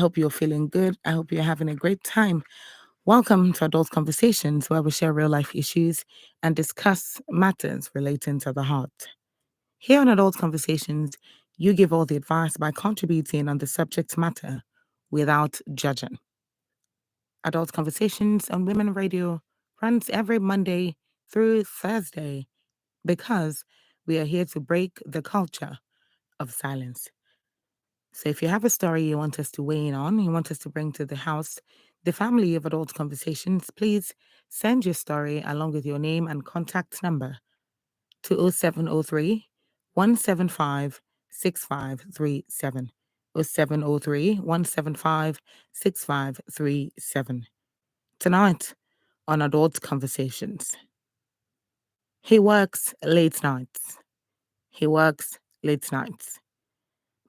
hope you're feeling good. I hope you're having a great time. Welcome to Adult Conversations, where we share real life issues and discuss matters relating to the heart. Here on Adult Conversations, you give all the advice by contributing on the subject matter without judging. Adult Conversations on Women Radio runs every Monday through Thursday because we are here to break the culture of silence. So if you have a story you want us to weigh in on, you want us to bring to the house, the family of Adult Conversations, please send your story along with your name and contact number to 0703 175 6537. 0703 175 6537. Tonight on Adult Conversations, he works late nights. He works late nights.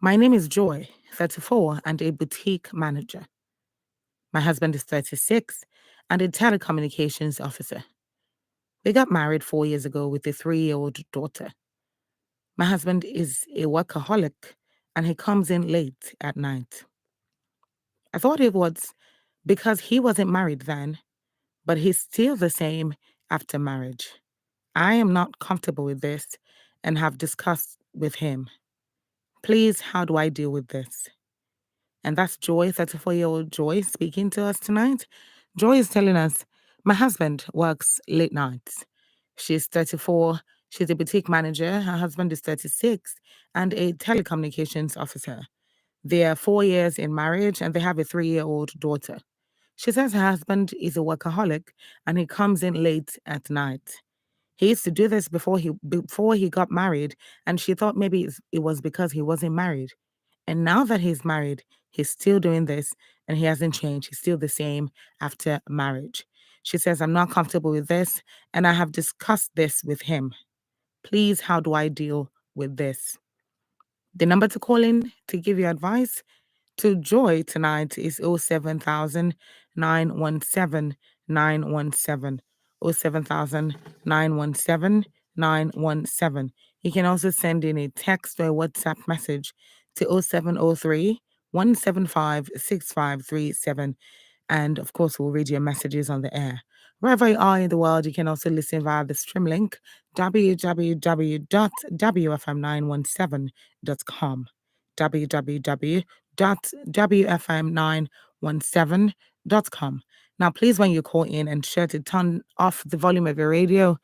My name is Joy, 34, and a boutique manager. My husband is 36 and a telecommunications officer. We got married 4 years ago with a 3-year-old daughter. My husband is a workaholic and he comes in late at night. I thought it was because he wasn't married then, but he's still the same after marriage. I am not comfortable with this and have discussed with him. Please, how do I deal with this? And that's Joy, 34-year-old Joy, speaking to us tonight. Joy is telling us, my husband works late nights. She's 34. She's a boutique manager. Her husband is 36 and a telecommunications officer. They are 4 years in marriage and they have a 3-year-old daughter. She says her husband is a workaholic and he comes in late at night. He used to do this before he got married, and she thought maybe it was because he wasn't married. And now that he's married, he's still doing this and he hasn't changed. He's still the same after marriage. She says, I'm not comfortable with this and I have discussed this with him. Please, how do I deal with this? The number to call in to give you advice to Joy tonight is 07000 917 917. 07000 917 917. You can also send in a text or a WhatsApp message to 0703 175 6537. And of course, we'll read your messages on the air. Wherever you are in the world, you can also listen via the stream link www.wfm917.com. www.wfm917.com. Now, please, when you call in, ensure to turn off the volume of your radio.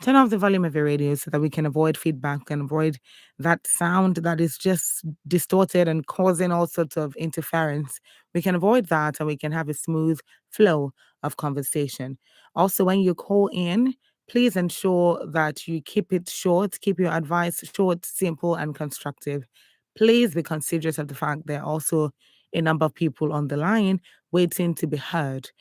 Turn off the volume of your radio so that we can avoid feedback and avoid that sound that is just distorted and causing all sorts of interference. We can avoid that and we can have a smooth flow of conversation. Also, when you call in, please ensure that you keep it short, keep your advice short, simple, and constructive. Please be considerate of the fact there are also a number of people on the line waiting to be heard.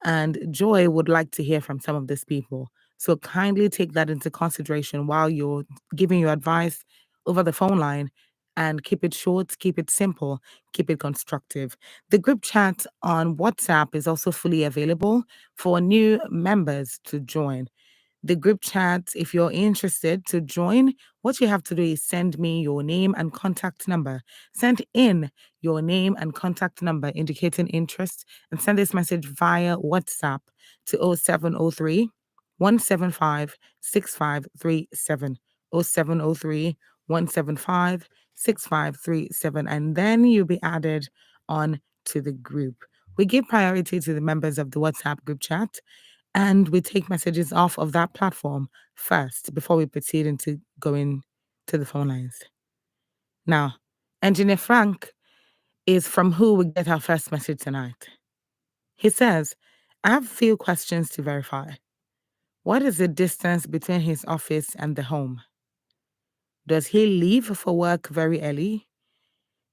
And Joy would like to hear from some of these people. So kindly take that into consideration while you're giving your advice over the phone line and keep it short, keep it simple, keep it constructive. The group chat on WhatsApp is also fully available for new members to join. The group chat, if you're interested to join, what you have to do is send me your name and contact number. Send in your name and contact number indicating interest and send this message via WhatsApp to 0703 175 6537. 0703 175 6537. And then you'll be added on to the group. We give priority to the members of the WhatsApp group chat and we take messages off of that platform first before we proceed into going to the phone lines. Now, Engineer Frank is from who we get our first message tonight. He says, I have a few questions to verify. What is the distance between his office and the home? Does he leave for work very early?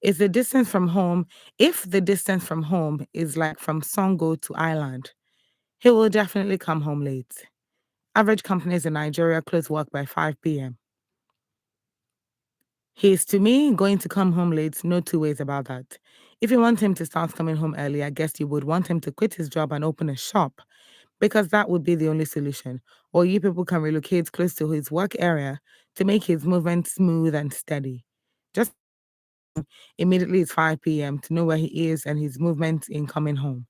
Is the distance from home, if the distance from home is like from Songo to Island, he will definitely come home late. Average companies in Nigeria close work by 5 p.m. He's, to me, going to come home late, no two ways about that. If you want him to start coming home early, I guess you would want him to quit his job and open a shop because that would be the only solution. Or you people can relocate close to his work area to make his movement smooth and steady. Just immediately it's 5 p.m. to know where he is and his movement in coming home.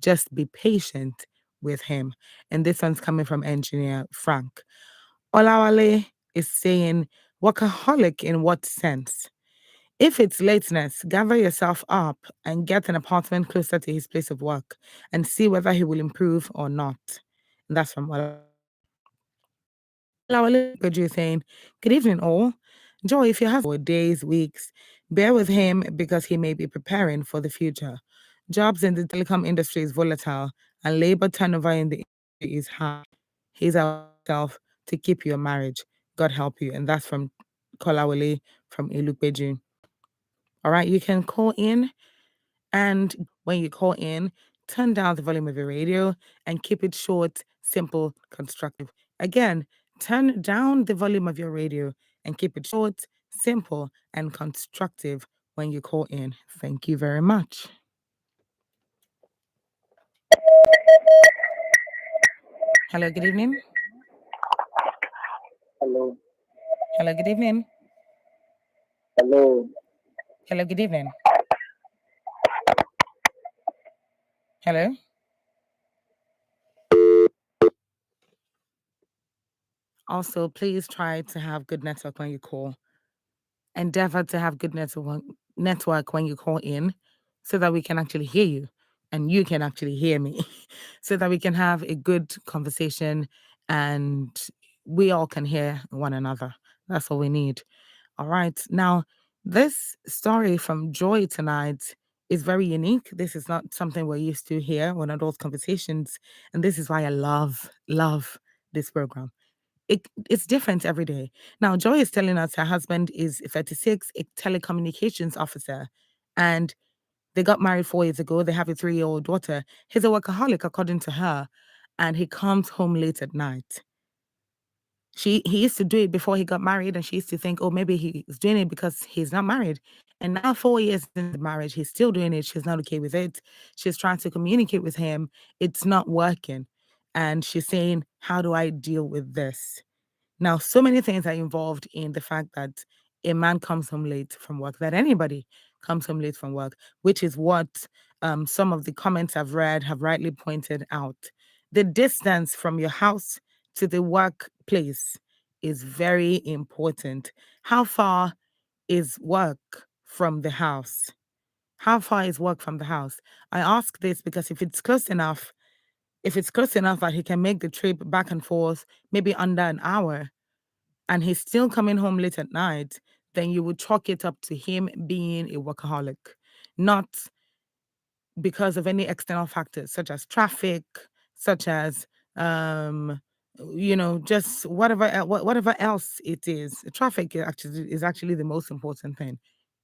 Just be patient with him. And this one's coming from engineer Frank. Olawale is saying, workaholic in what sense? If it's lateness, gather yourself up and get an apartment closer to his place of work and see whether he will improve or not. And that's from Olawale Peju saying, good evening, all. Joy, if you have for days, weeks, bear with him because he may be preparing for the future. Jobs in the telecom industry is volatile and labor turnover in the industry is high. He's ourself to keep your marriage. God help you. And that's from Kolawole from Ilupeju. All right, you can call in, and when you call in, turn down the volume of your radio and keep it short, simple, constructive. Again, turn down the volume of your radio and keep it short, simple, and constructive when you call in. Thank you very much. Hello, good evening. Hello, Hello, good evening. hello, Hello, good evening. Hello. Also, please try to have good network when you call. Endeavor to have good network when you call in so that we can actually hear you and you can actually hear me so that we can have a good conversation and we all can hear one another. That's all we need. All right. Now, this story from Joy tonight is very unique. This is not something we're used to here on Adult Conversations. And this is why I love this program. It's different every day. Now, Joy is telling us her husband is 36, a telecommunications officer, and they got married 4 years ago. They have a 3-year-old daughter. He's a workaholic, according to her, and he comes home late at night. He used to do it before he got married, and she used to think, oh, maybe he's doing it because he's not married. And now, 4 years into marriage, he's still doing it. She's not okay with it. She's trying to communicate with him. It's not working. And she's saying, how do I deal with this? Now, so many things are involved in the fact that a man comes home late from work, that anybody comes home late from work, which is what some of the comments I've read have rightly pointed out. The distance from your house to the workplace is very important. How far is work from the house? How far is work from the house? I ask this because if it's close enough that he can make the trip back and forth, maybe under an hour, and he's still coming home late at night, then you would chalk it up to him being a workaholic, not because of any external factors such as traffic, such as um, just whatever else it is. Traffic is actually the most important thing.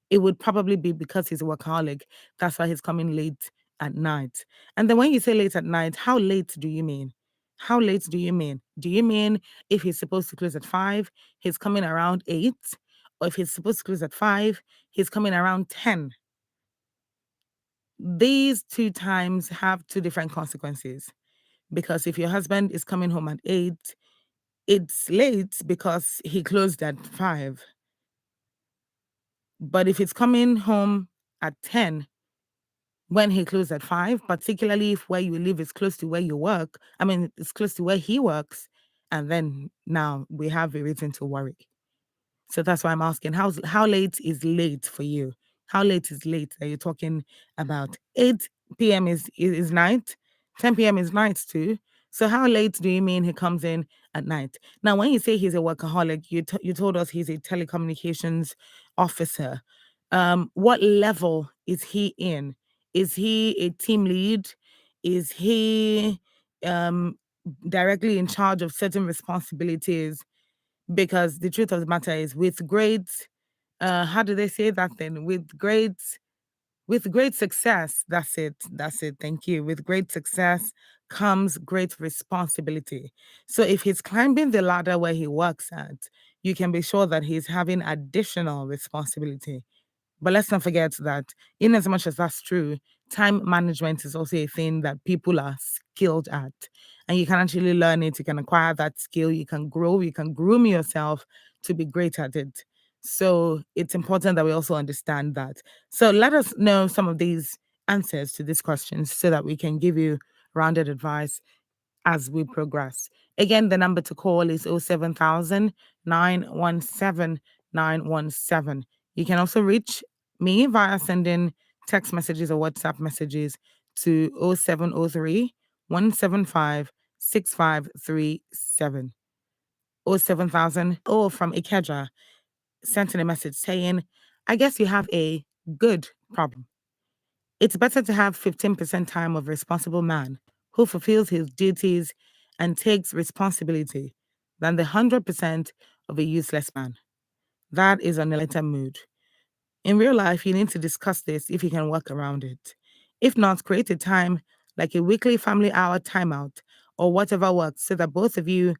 It would probably be because he's a workaholic. That's why he's coming late at night. And then when you say late at night, how late do you mean? How late do you mean? Do you mean if he's supposed to close at 5, he's coming around 8? Or if he's supposed to close at 5, he's coming around 10? These two times have two different consequences. Because if your husband is coming home at 8, it's late because he closed at 5. But if it's coming home at 10, when he closed at 5, particularly if where you live is close to where you work. I mean, it's close to where he works. And then now we have a reason to worry. So that's why I'm asking, how late is late for you? How late is late? Are you talking about 8 p.m. is night? 10 p.m. is night too. So how late do you mean he comes in at night? Now, when you say he's a workaholic, you told us he's a telecommunications officer. What level is he in? Is he a team lead? Is he um, directly in charge of certain responsibilities? Because the truth of the matter is, with great, how do they say that then? With great success, that's it. Thank you. With great success comes great responsibility. So if he's climbing the ladder where he works at, you can be sure that he's having additional responsibility. But let's not forget that, in as much as that's true, time management is also a thing that people are skilled at. And you can actually learn it, you can acquire that skill, you can grow, you can groom yourself to be great at it. So it's important that we also understand that. So let us know some of these answers to these questions so that we can give you rounded advice as we progress. Again, the number to call is 07000 917. You can also reach me via sending text messages or WhatsApp messages to 0703 175 6537. 07000 or from Ikeja sent in a message saying, I guess you have a good problem. It's better to have 15% time of a responsible man who fulfills his duties and takes responsibility than the 100% of a useless man. That is on a lighter mood. In real life, you need to discuss this if you can work around it. If not, create a time like a weekly family hour timeout or whatever works so that both of you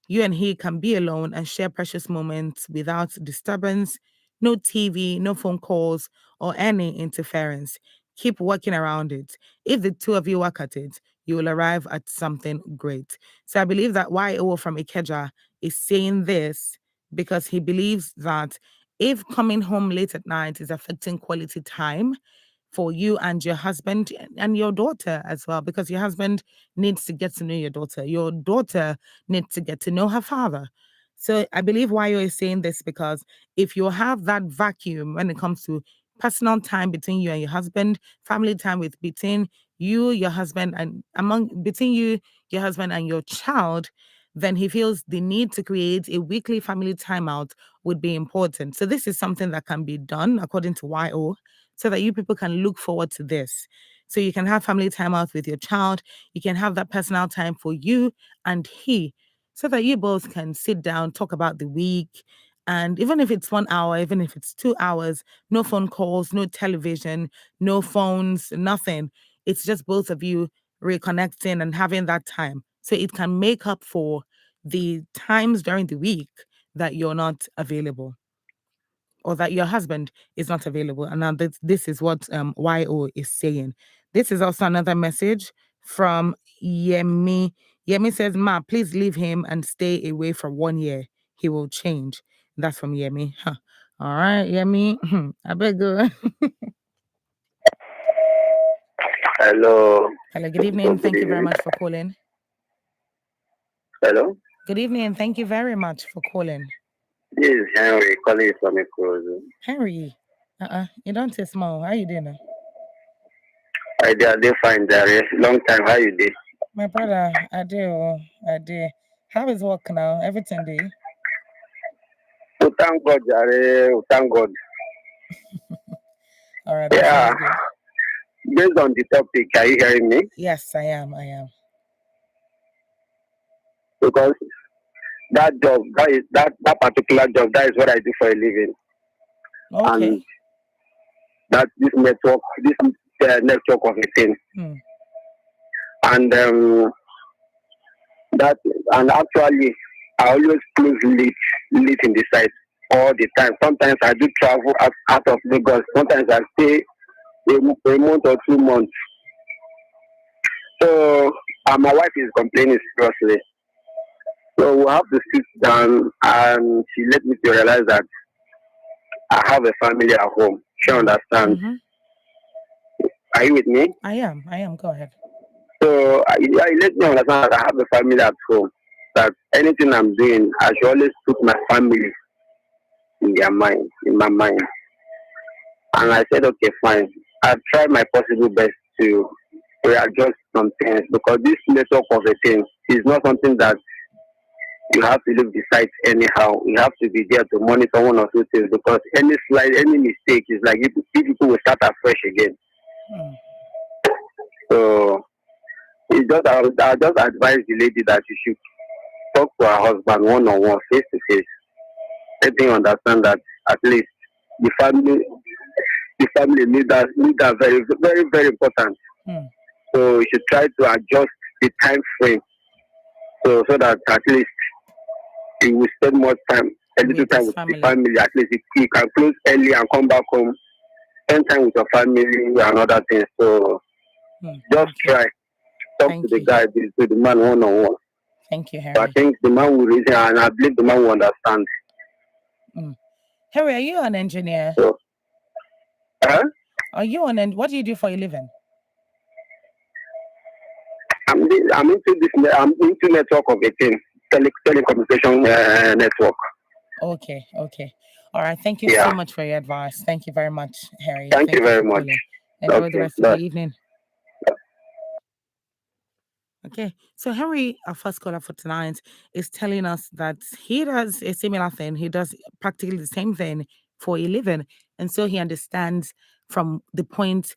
and he can be alone and share precious moments without disturbance, no TV, no phone calls, or any interference. Keep working around it. If the two of you work at it, you will arrive at something great. So I believe that YO from Ikeja is saying this because he believes that if coming home late at night is affecting quality time, for you and your husband and your daughter as well, because your husband needs to get to know your daughter. Your daughter needs to get to know her father. So I believe why you're saying this because if you have that vacuum when it comes to personal time between you and your husband, family time with between you, your husband, and among between you, your husband, and your child, then he feels the need to create a weekly family timeout would be important. So this is something that can be done according to YO so that you people can look forward to this. So you can have family time out with your child. You can have that personal time for you and he, so that you both can sit down, talk about the week. And even if it's 1 hour, even if it's 2 hours, no phone calls, no television, no phones, nothing. It's just both of you reconnecting and having that time. So it can make up for the times during the week that you're not available or that your husband is not available. And now this is what YO is saying. This is also another message from Yemi. Yemi says, Ma, please leave him and stay away for 1 year. He will change. That's from Yemi. Huh. All right, Yemi. I beg you. Hello. Hello, good evening. Good Thank you very evening. much for calling. Hello. Good evening. Thank you very much for calling. This is Henry calling from Ikorodu. Henry. You don't say small. How you doing now? I did fine, Darius. Long time. How you did? My brother, I do. I do. How is work now? Everything do? Oh, thank God, Jare. Oh, thank God. All right, that Yeah. sounds good. Based on the topic, are you hearing me? Yes, I am. I am. Because that job, that particular job, that is what I do for a living, Okay. and that this network of a thing, and that and actually, I always close late in the site all the time. Sometimes I do travel out of Lagos. Sometimes I stay a month or 2 months. So my wife is complaining seriously. So we have to sit down, and she let me to realize that I have a family at home. She understands. Are you with me? I am. I am. Go ahead. So I let me understand that I have a family at home. That anything I'm doing, I should always put my family in my mind. And I said, okay, fine. I try my possible best to readjust some things because this network of a thing is not something that you have to leave the site anyhow. You have to be there to monitor one or two things because any mistake is like if people will start afresh again. So it's just I just advise the lady that she should talk to her husband one on one, face to face. Let him understand that at least the family need that very very very important. So you should try to adjust the time frame so that at least he will spend more time, a little time with the family. At least he can close early and come back home, spend time with your family and other things. So just try talk to the guy, to the man one on one. Thank you, Harry. So I think the man will reason, and I believe the man will understand. Harry, are you an engineer? So, Are you what do you do for a living? I'm into this. I'm into network of a thing, telecommunication network. Okay. All right. Thank you so much for your advice. Thank you very much, Harry. Thank you very for much. calling. Enjoy the rest of the evening. Okay, so Henry, our first caller for tonight, is telling us that he does a similar thing. He does practically the same thing for a living. And so he understands from the point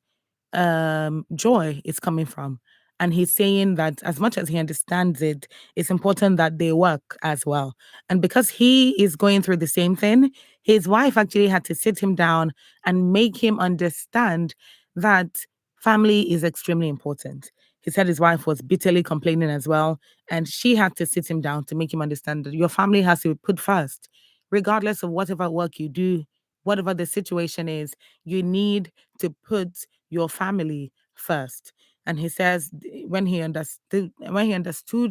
joy is coming from. And he's saying that as much as he understands it, it's important that they work as well. And because he is going through the same thing, his wife actually had to sit him down and make him understand that family is extremely important. He said his wife was bitterly complaining as well. And she had to sit him down to make him understand that your family has to be put first, regardless of whatever work you do, whatever the situation is, you need to put your family first. And he says when he understood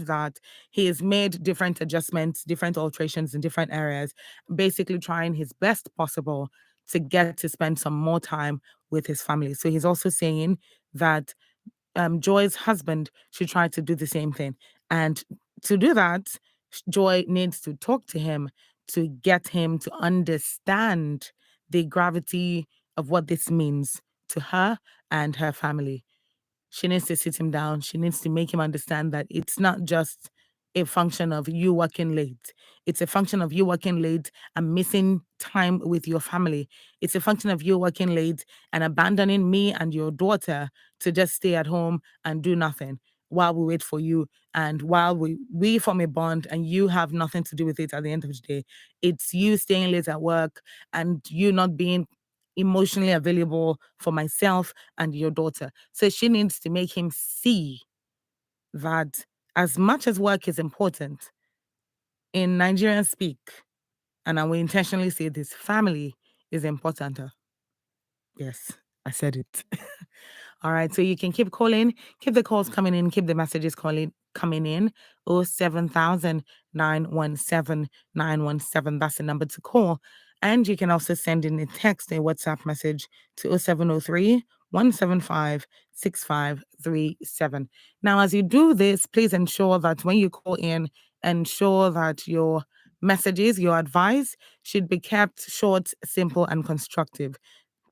that, he has made different adjustments, different alterations in different areas, basically trying his best possible to get to spend some more time with his family. So he's also saying that Joy's husband should try to do the same thing. And to do that, Joy needs to talk to him to get him to understand the gravity of what this means to her and her family. She needs to sit him down. She needs to make him understand that it's not just a function of you working late. It's a function of you working late and missing time with your family. It's a function of you working late and abandoning me and your daughter to just stay at home and do nothing while we wait for you and while we form a bond and you have nothing to do with it at the end of the day. It's you staying late at work and you not being emotionally available for myself and your daughter. So she needs to make him see that as much as work is important, in Nigerian speak, and I will intentionally say this, family is importanter. Yes, I said it. All right, so you can keep calling, keep the calls coming in, keep the messages coming in. 07000 917 917. That's the number to call. And you can also send in a text, a WhatsApp message to 0703 175 6537. Now, as you do this, please ensure that when you call in, ensure that your messages, your advice should be kept short, simple, and constructive.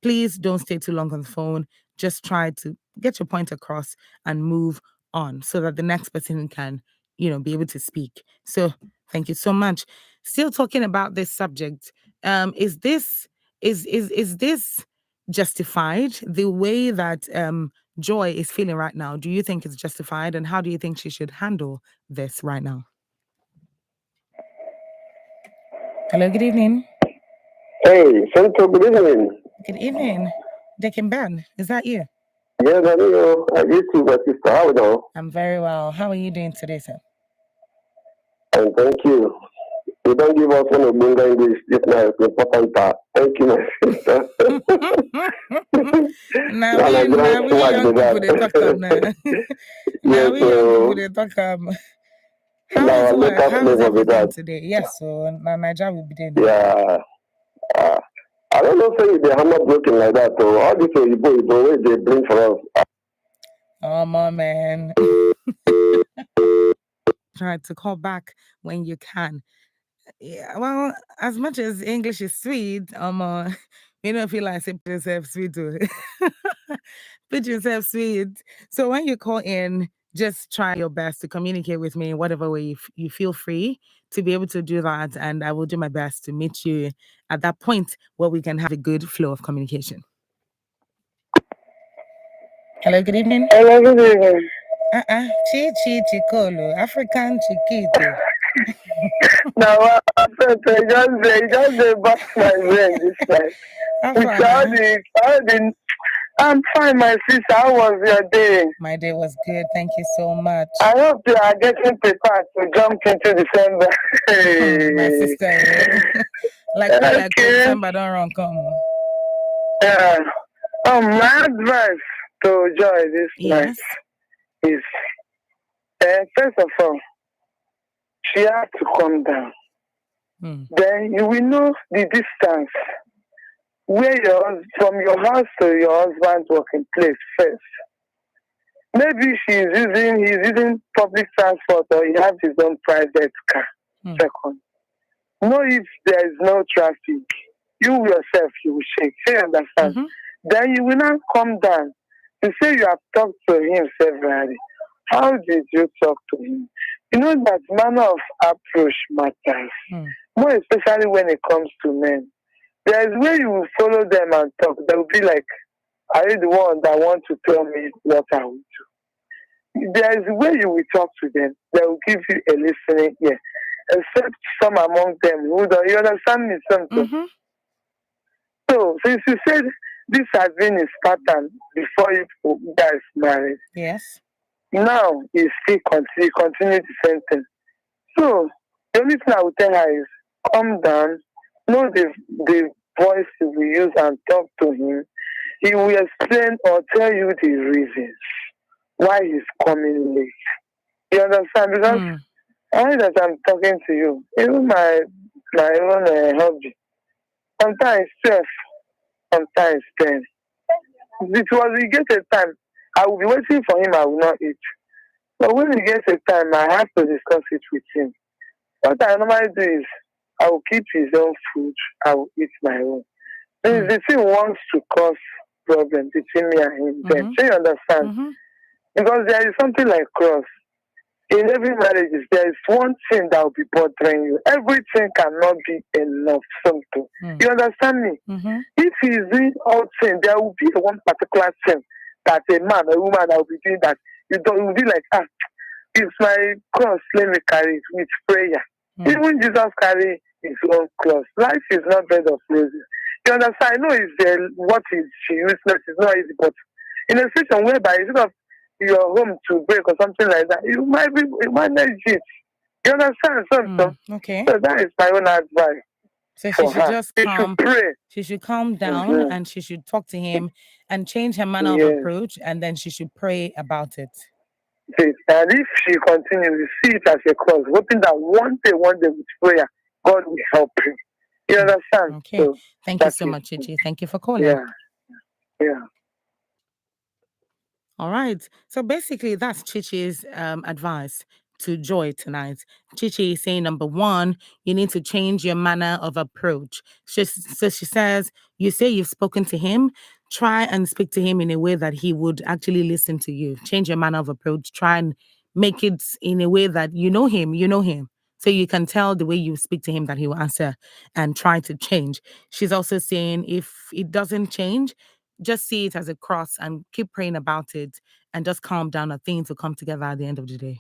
Please don't stay too long on the phone. Just try to get your point across and move on so that the next person can, be able to speak. So thank you so much. Still talking about this subject. Is this justified? The way that Joy is feeling right now, do you think it's justified? And how do you think she should handle this right now? Hello, good evening. Hey, Santo, good evening. Good evening. Dick and Ben, is that you? Yes, I know. I used to, but sister, how are you? I'm very well. How are you doing today, sir? And thank you. You don't give us one of Bunga English this night, important part. Thank you, my sister. Now we young people they talk am now. Now we young people they talk am. How is work? How is everything today? Yes, so my job will be there. Yeah. I don't know say the hammer broken like that. So all this Oyibo they bring for us. Oh my man. Try to call back when you can. Yeah, well, as much as English is sweet, you know, feel like say put yourself sweet too. Put yourself sweet. So when you call in, just try your best to communicate with me in whatever way you feel free to be able to do that, and I will do my best to meet you at that point where we can have a good flow of communication. Hello, good evening. Hello, good evening. Chikolo, African Chiquito. Now, I just bust my brain this time. I'm fine, my sister. How was your day? My day was good. Thank you so much. I hope you are getting prepared to jump into December. My sister, like December don't run come. Yeah. My advice to Joy this night is, first of all, she has to calm down. then you will know the distance where from your house to your husband's working place first. Maybe he's using public transport or he has his own private car. Second, know if there is no traffic. You yourself, you will shake. You understand? Then you will not come down. You say you have talked to him severally. How did you talk to him? You know that manner of approach matters. More especially when it comes to men. There is where you will follow them and talk. They will be like, are you the one that want to tell me what I will do? There is a way you will talk to them. They will give you a listening ear. Except some among them who don't. You understand me something? So, since you said this has been his pattern before you guys married. Yes. Now he still continue the same thing. So the only thing I would tell her is calm down, know the voice you will use and talk to him. He will explain or tell you the reasons why he's coming late. You understand? Because only that I'm talking to you, even my own hobby. Sometimes 12, sometimes 10. We get a time, I will be waiting for him, I will not eat. But when we get a time, I have to discuss it with him. What I normally do is, I will keep his own food, I will eat my own. If the thing wants to cause problems between me and him, then so you understand? Because there is something like cross. In every marriage, there is one thing that will be bothering you. Everything cannot be enough. Something. You understand me? If he is doing all things, there will be one particular thing that a man or a woman that will be doing that you will be like, it's my cross, let me carry it with prayer. Even Jesus carry his own cross. Life is not bed of roses. You understand? I know what is useless is not easy, but in a situation whereby instead of your home to break or something like that, you might manage it. You understand something? Okay. So that is my own advice. So she should just pray. She should calm down and she should talk to him and change her manner of approach, and then she should pray about it. And if she continues, see it as a cross, hoping that one day with prayer, God will help you. You understand? Okay. So thank you so much, Chichi. Thank you for calling. Yeah. All right. So basically, that's Chichi's advice to Joy tonight. Chichi is saying, number one, you need to change your manner of approach. So she says, you say you've spoken to him, try and speak to him in a way that he would actually listen to you. Change your manner of approach. Try and make it in a way that you know him. So you can tell the way you speak to him that he will answer and try to change. She's also saying if it doesn't change, just see it as a cross and keep praying about it and just calm down and things will come together at the end of the day.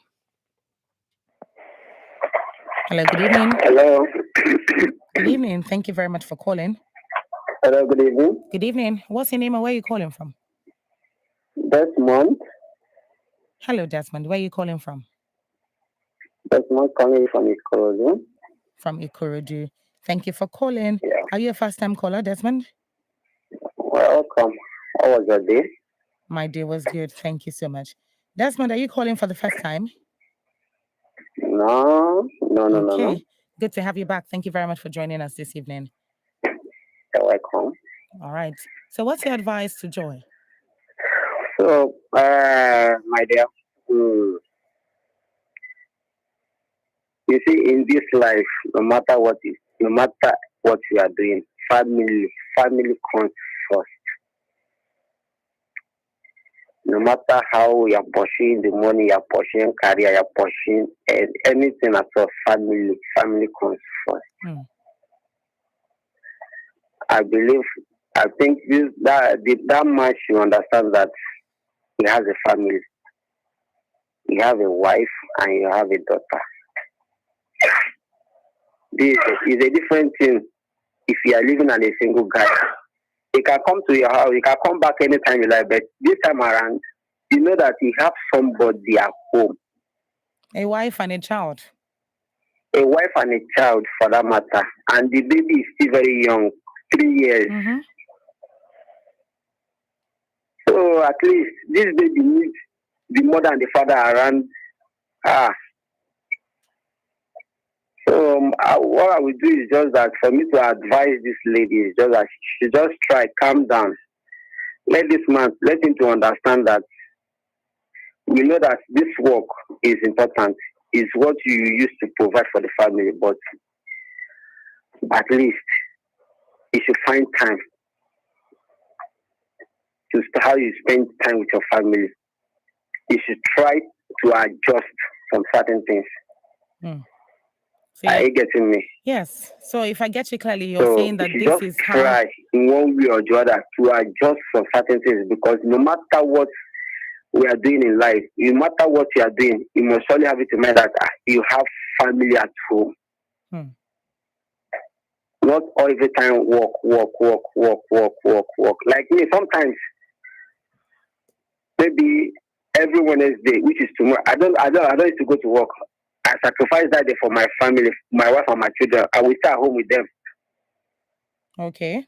Hello, good evening. Hello. Good evening. Thank you very much for calling. Hello, good evening. Good evening. What's your name and where are you calling from? Desmond. Hello, Desmond. Where are you calling from? Desmond calling from Ikorodu. From Ikorodu. Thank you for calling. Yeah. Are you a first-time caller, Desmond? Welcome. How was your day? My day was good. Thank you so much. Desmond, are you calling for the first time? No. Okay. Good to have you back. Thank you very much for joining us this evening. You're welcome. All right. So what's your advice to Joy? So, my dear, you see, in this life, no matter what you are doing, family comes first. No matter how you are pursuing the money, you are pursuing career, you are pursuing anything at all, family comes first. I think that man should understand that he has a family. You have a wife and you have a daughter. This is a different thing if you are living as a single guy. He can come to your house, he can come back anytime you like, but this time around, you know that you have somebody at home. A wife and a child. A wife and a child, for that matter. And the baby is still very young, 3 years. So at least this baby needs the mother and the father around. So what I would do is just that for me to advise this lady is just that she should just try calm down. Let him to understand that we know that this work is important, is what you use to provide for the family, but at least you should find time to how you spend time with your family. You should try to adjust some certain things. So Are you getting me? Yes. So if I get you clearly, you're saying that this is how try in one way or the other to adjust some certain things, because no matter what we are doing in life, no matter what you are doing, you must surely have it in mind that you have family at home. Not all the time work. Like me, sometimes maybe every Wednesday, which is tomorrow, I don't need to go to work. I sacrifice that day for my family, my wife and my children. I will stay at home with them. Okay.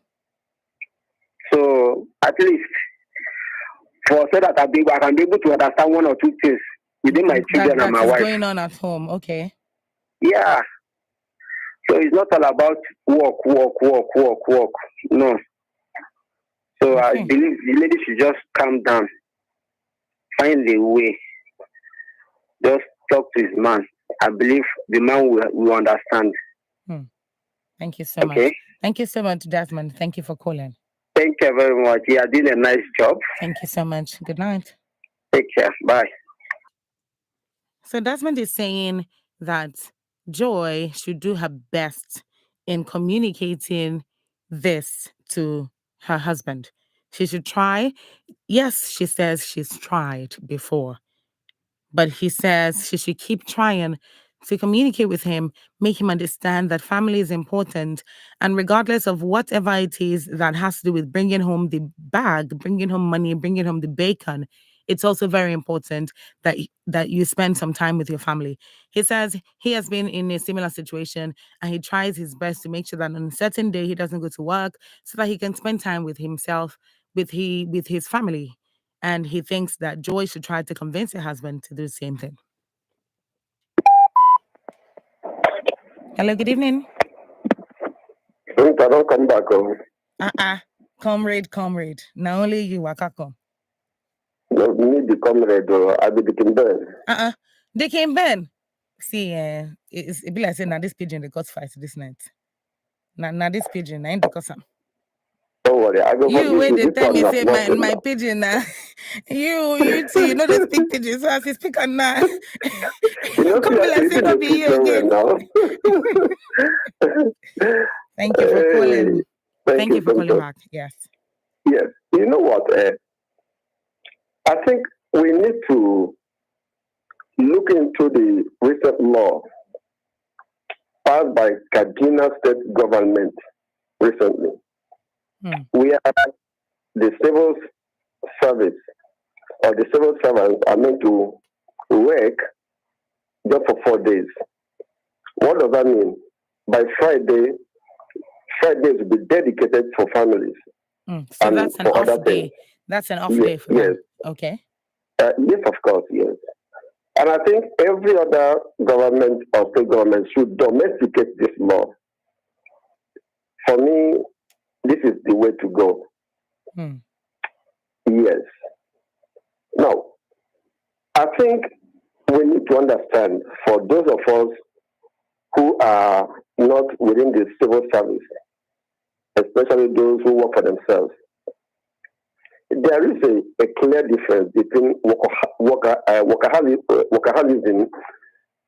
So at least so that I can be able to understand one or two things within my children and my wife. Going on at home. Okay. Yeah. So it's not all about work. No. So I believe the lady should just calm down, find a way, just talk to his man. I believe the man will understand. Thank you so much. Thank you so much, Desmond. Thank you for calling. Thank you very much. You are doing a nice job. Thank you so much. Good night. Take care. Bye. So Desmond is saying that Joy should do her best in communicating this to her husband. She should try. Yes, she says she's tried before, but he says she should keep trying to communicate with him, make him understand that family is important. And regardless of whatever it is that has to do with bringing home the bag, bringing home money, bringing home the bacon, it's also very important that you spend some time with your family. He says he has been in a similar situation and he tries his best to make sure that on a certain day he doesn't go to work so that he can spend time with himself, with his family. And he thinks that Joy should try to convince her husband to do the same thing. Hello, good evening. I don't come back home. Comrade. Now only you, Wakako. No, me the comrade, I be the King Ben. The King Ben. See, it be like saying, now this pigeon, they got fight this night. Now this pigeon, I ain't the cause. Don't worry, I go. You wait the time you say my pigeon now. You see, you know they speak pigeon, so as you speak on now. Come be like say no be you again. Thank you for calling. Thank you for calling back. Yes. Yes. You know what? I think we need to look into the recent law passed by Kaduna State government recently. Where the civil service or the civil servants are meant to work just for 4 days. What does that mean? By Fridays will be dedicated for families. So that's an off day. That's an off day for them. Okay. Yes, of course, yes. And I think every other government or state government should domesticate this law. For me, this is the way to go. Yes. Now, I think we need to understand, for those of us who are not within the civil service, especially those who work for themselves, there is a clear difference between workaholism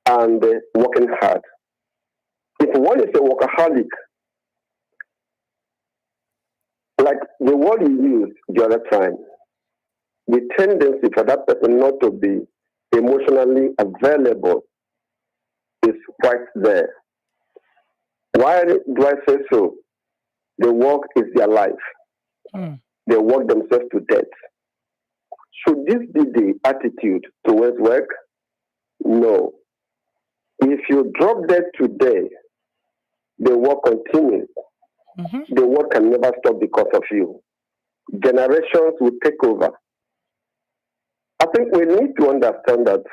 and working hard. If one is a workaholic, like the word you used the other time, the tendency for that person not to be emotionally available is right there. Why do I say so? The work is their life. They work themselves to death. Should this be the attitude towards work? No. If you drop dead today, the work continues. The work can never stop because of you. Generations will take over. I think we need to understand that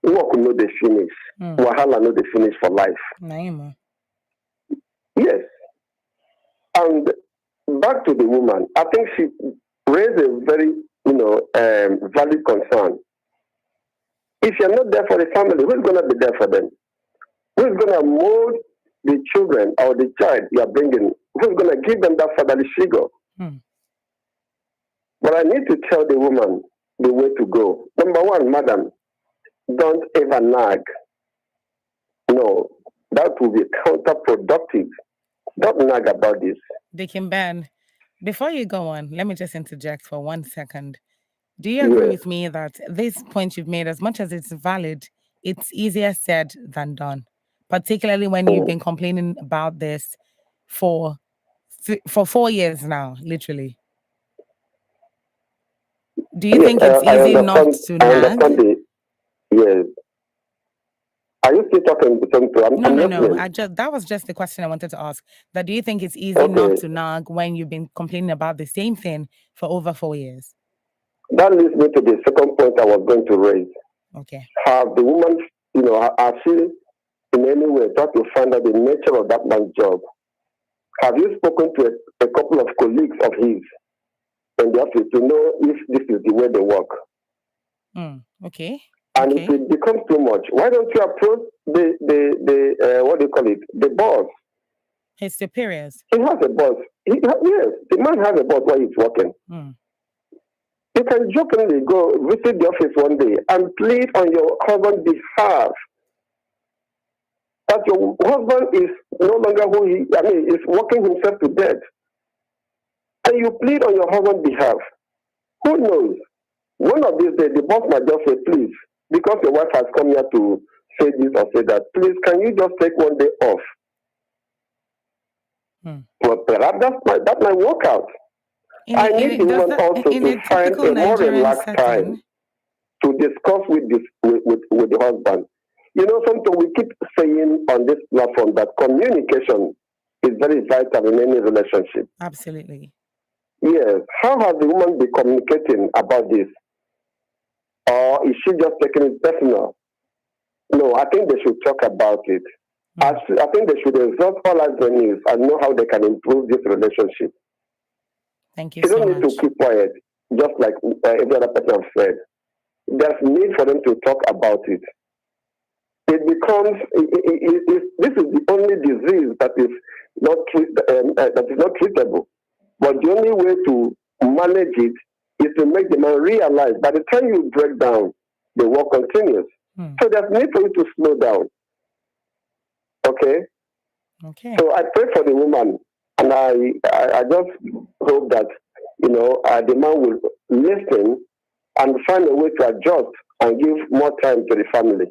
Work no dey finish. Wahala no dey finish for life. Naima. Yes. And back to the woman, I think she raised a very, valid concern. If you're not there for the family, who's going to be there for them? Who's going to mold the children or the child you're bringing? Who's going to give them that fatherly figure? But I need to tell the woman the way to go. Number one, madam, don't ever nag. No, that will be counterproductive. Don't nag about this. Deacon Ben, before you go on, let me just interject for 1 second. Do you agree with me that this point you've made, as much as it's valid, it's easier said than done? Particularly when you've been complaining about this for 4 years now, literally. Do you think it's easy not to I nag? understand yes. Are you still talking to some? No. That was just the question I wanted to ask. That do you think it's easy not to nag when you've been complaining about the same thing for over 4 years? That leads me to the second point I was going to raise. Okay. Have the woman, has she in any way tried to find out the nature of that man's job? Have you spoken to a couple of colleagues of his in the office to know if this is the way they work? Okay. And if it becomes too much, why don't you approach the what do you call it, the boss? His superiors. He has a boss. Yes, the man has a boss while he's working. You can jokingly go visit the office one day and plead on your husband's behalf that your husband is no longer is working himself to death. And you plead on your husband's behalf. Who knows? One of these days, the boss might just say, please, because your wife has come here to say this or say that, please, can you just take one day off? Well, perhaps that might work out. I need the woman also to find a more relaxed time to discuss with the husband. Something we keep saying on this platform that communication is very vital in any relationship. Absolutely. Yes. How has the woman been communicating about this? Or is she just taking it personal? No, I think they should talk about it. I think they should exhaust all avenues and know how they can improve this relationship. Thank you so much. You don't need to keep quiet, just like every other person has said. There's need for them to talk about it. It becomes, this is the only disease that is not treatable. But the only way to manage it is to make the man realize by the time you break down, the work continues. So there's need for you to slow down. Okay? So I pray for the woman, and I just hope that, the man will listen and find a way to adjust and give more time to the family.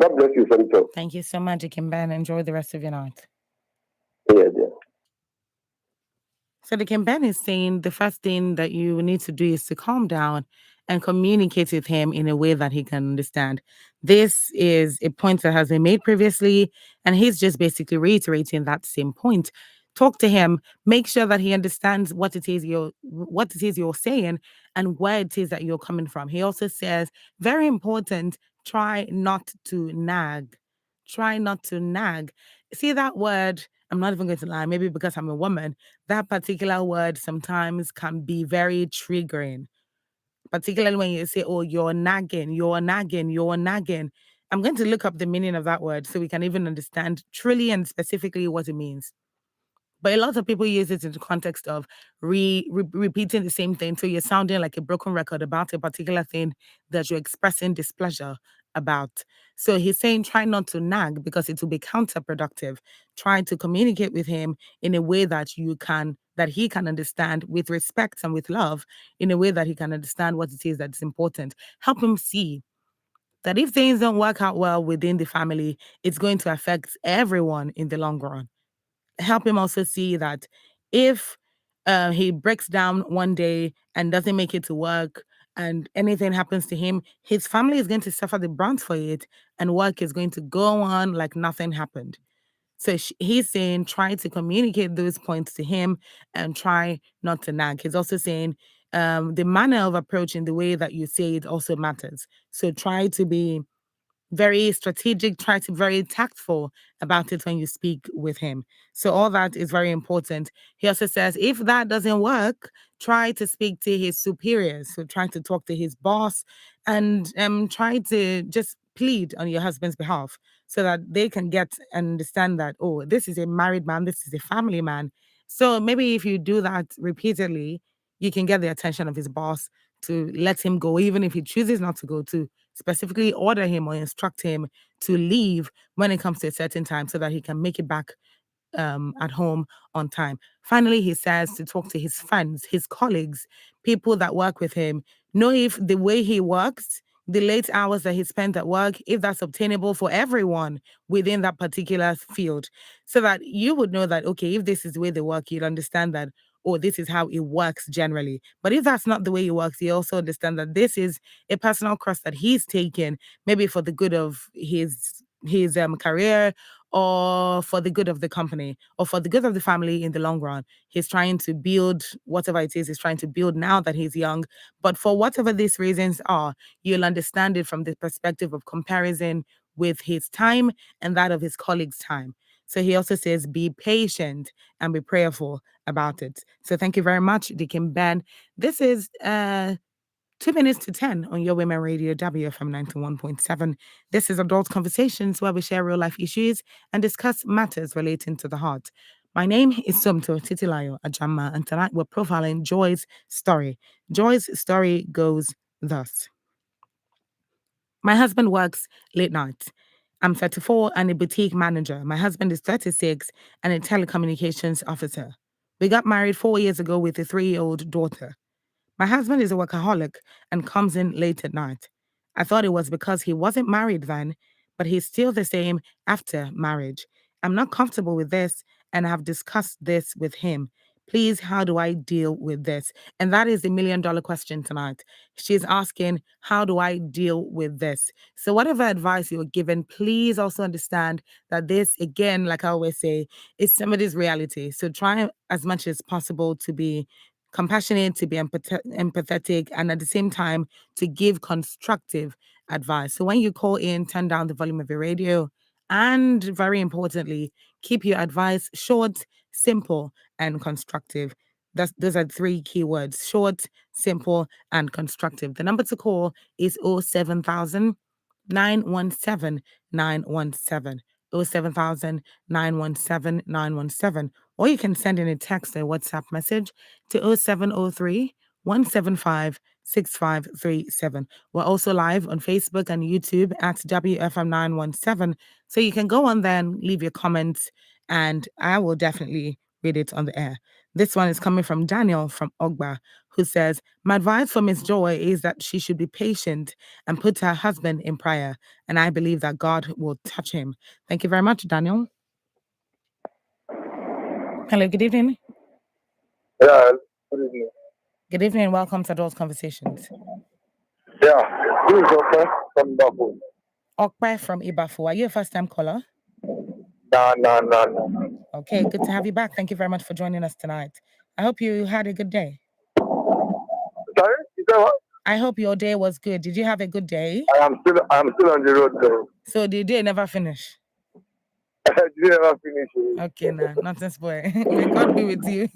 God bless you, Senator. Thank you so much, Deacon Ben. Enjoy the rest of your night. Yeah. So Deacon Ben is saying the first thing that you need to do is to calm down and communicate with him in a way that he can understand. This is a point that has been made previously, and he's just basically reiterating that same point. Talk to him, make sure that he understands what it is you're saying and where it is that you're coming from. He also says, very important, try not to nag. Try not to nag. See that word? I'm not even going to lie, maybe because I'm a woman, that particular word sometimes can be very triggering. Particularly when you say, oh, you're nagging, you're nagging, you're nagging. I'm going to look up the meaning of that word so we can even understand truly and specifically what it means. But a lot of people use it in the context of repeating the same thing. So you're sounding like a broken record about a particular thing that you're expressing displeasure about. So he's saying try not to nag because it will be counterproductive. Try to communicate with him in a way that he can understand with respect and with love, in a way that he can understand what it is that's important. Help him see that if things don't work out well within the family, it's going to affect everyone in the long run. Help him also see that if he breaks down one day and doesn't make it to work and anything happens to him, his family is going to suffer the brunt for it and work is going to go on like nothing happened. So he's saying try to communicate those points to him and try not to nag. He's also saying the manner of approaching the way that you say it also matters. So try to be very strategic, try to be very tactful about it when you speak with him. So all that is very important. He also says if that doesn't work, try to speak to his superiors. So try to talk to his boss and try to just plead on your husband's behalf so that they can get and understand that, oh, this is a married man, this is a family man. So maybe if you do that repeatedly, you can get the attention of his boss to let him go, even if he chooses not to go, to specifically order him or instruct him to leave when it comes to a certain time so that he can make it back at home on time. Finally, he says to talk to his friends, his colleagues, people that work with him, know if the way he works, the late hours that he spends at work, if that's obtainable for everyone within that particular field, so that you would know that, okay, if this is the way they work, you'd understand that, oh, this is how it works generally. But if that's not the way it works, you also understand that this is a personal cross that he's taken, maybe for the good of his career or for the good of the company or for the good of the family in the long run. He's trying to build whatever it is he's trying to build now that he's young. But for whatever these reasons are, you'll understand it from the perspective of comparison with his time and that of his colleagues' time. So he also says, be patient and be prayerful about it. So thank you very much, Deacon Ben. This is 2 minutes to 10 on Your Women Radio, WFM 91.7. This is Adult Conversations where we share real life issues and discuss matters relating to the heart. My name is Sumto Titilayo Ajama, and tonight we're profiling Joy's story. Joy's story goes thus. My husband works late nights. I'm 34 and a boutique manager. My husband is 36 and a telecommunications officer. We got married 4 years ago with a 3-year-old daughter. My husband is a workaholic and comes in late at night. I thought it was because he wasn't married then, but he's still the same after marriage. I'm not comfortable with this and have discussed this with him. Please, how do I deal with this? And that is the $1,000,000 question tonight. She's asking, how do I deal with this? So, whatever advice you're given, please also understand that this, again, like I always say, is somebody's reality. So, try as much as possible to be compassionate, to be empathetic, and at the same time, to give constructive advice. So when you call in, turn down the volume of your radio. And very importantly, keep your advice short, simple, and constructive. Those are 3 keywords: short, simple, and constructive. The number to call is 07000 917 917. 07000 917 917. Or you can send in a text or WhatsApp message to 0703 175 6537. We're also live on Facebook and YouTube at WFM 917. So you can go on there and leave your comments, and I will definitely read it on the air. This one is coming from Daniel from Ogba, who says, my advice for Miss Joy is that she should be patient and put her husband in prayer. And I believe that God will touch him. Thank you very much, Daniel. Hello, good evening. Yeah, good evening. Good evening. Welcome to Adult Conversations. Yeah, this is Okwe from Babu. Okwe from Ibafu. Are you a first-time caller? No. Okay, good to have you back. Thank you very much for joining us tonight. I hope you had a good day. Sorry, you said what? I hope your day was good. Did you have a good day? I'm still on the road though. So the day never finished? Did you ever finish it? Okay, nah, nothing spoiled. May God be with you.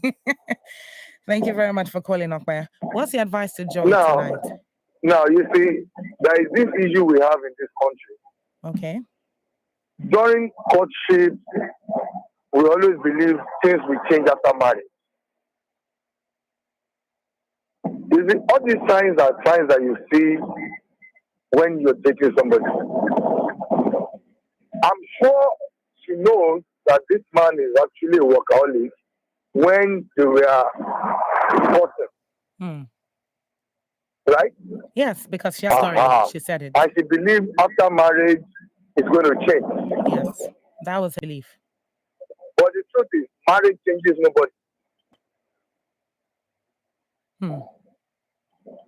Thank you very much for calling, Okwe. What's your advice to Joy tonight? Now, you see, there is this issue we have in this country. Okay. During courtship, we always believe things will change after marriage. You see, all these signs are signs that you see when you're dating somebody. I'm sure she knows that this man is actually a workaholic when they were courting. Right? Yes, because she has story. She said it. And she believes after marriage it's going to change. Yes, that was her belief. But the truth is, marriage changes nobody.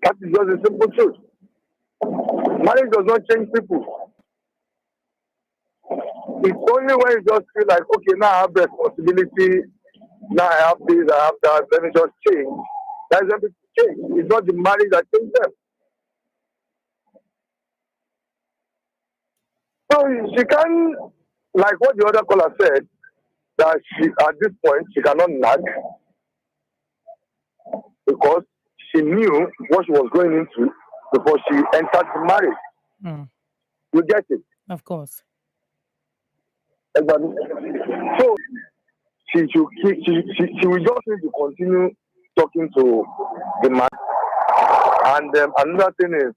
That is just a simple truth. Marriage does not change people. It's only when you just feel like, okay, now I have responsibility, now I have this, I have that, let me just change. That's when people change. It's not the marriage that changes them. So she can, like what the other caller said, that she at this point she cannot nag because she knew what she was going into before she entered the marriage. Mm. You get it? Of course. Exactly. So she will just need to continue talking to the man. And another thing is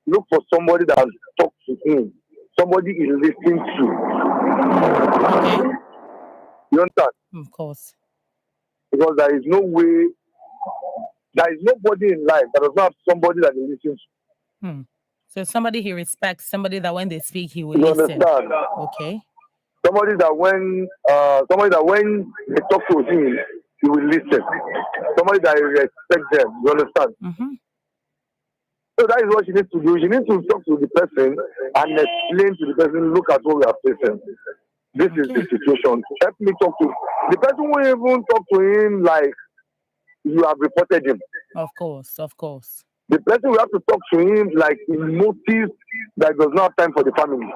look for somebody that talks to him, somebody he listens to. Okay. You understand? Of course. Because there is nobody in life that does not have somebody that he listens to. So somebody he respects, somebody that when they speak he will you listen. Understand? Okay. Somebody that when they talk to him, he will listen. Somebody that he respects them. You understand? Mm-hmm. So that is what she needs to do. She needs to talk to the person and explain to the person, look at what we are facing. This is the situation. Help me talk to the person. Will even talk to him like you have reported him. Of course. The person will have to talk to him like he noticed that does not have time for the family.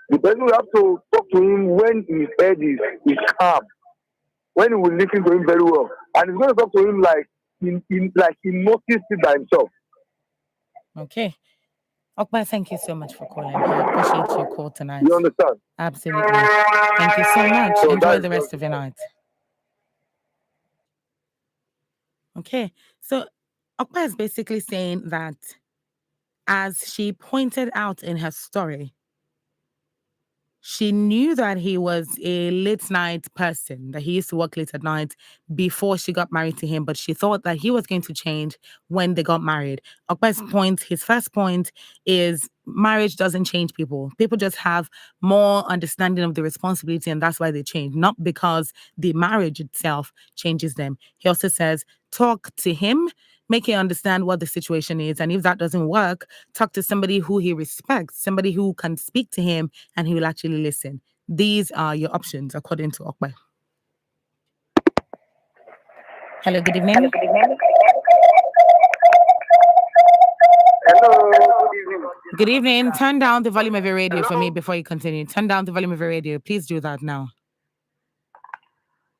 The person will have to talk to him when his head is calm, when he will listen to him very well, and he's going to talk to him like he noticed it by himself. Okay. Okpa, thank you so much for calling. I appreciate your call tonight. You understand? Absolutely. Thank you so much. So enjoy the rest of your night. Okay. So Okpa is basically saying that, as she pointed out in her story, she knew that he was a late night person, that he used to work late at night before she got married to him, but she thought that he was going to change when they got married. Okpa's point, his first point is marriage doesn't change people. People just have more understanding of the responsibility, and that's why they change, not because the marriage itself changes them. He also says, talk to him, make him understand what the situation is. And if that doesn't work, talk to somebody who he respects, somebody who can speak to him and he will actually listen. These are your options, according to Okpa. Hello, good evening. Hello, good evening. Good evening. Turn down the volume of your radio for me before you continue. Turn down the volume of your radio. Please do that now.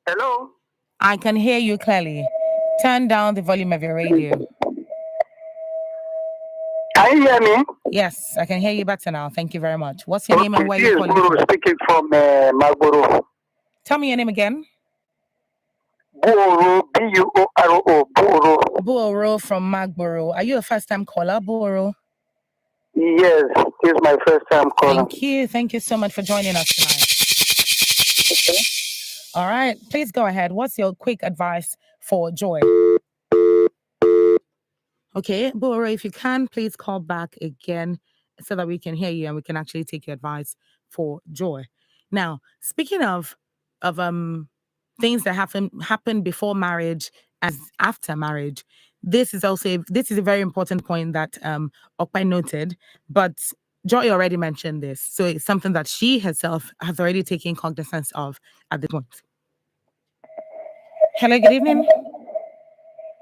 Hello? I can hear you clearly. Turn down the volume of your radio. Can you hear me? Yes, I can hear you better now. Thank you very much. What's your name and where you calling from? Speaking from Magboro. Tell me your name again. Buoro, Buoro, Buoro. Buoro from Magboro. Are you a first-time caller, Buoro? Yes, this is my first time calling. Thank you. Thank you so much for joining us tonight. Okay. All right. Please go ahead. What's your quick advice for Joy? Okay, Buoro, if you can, please call back again so that we can hear you and we can actually take your advice for Joy. Now, speaking of things that happen before marriage as after marriage, this is a very important point that Okpa noted, but Joy already mentioned this. So it's something that she herself has already taken cognizance of at this point. Hello, good evening.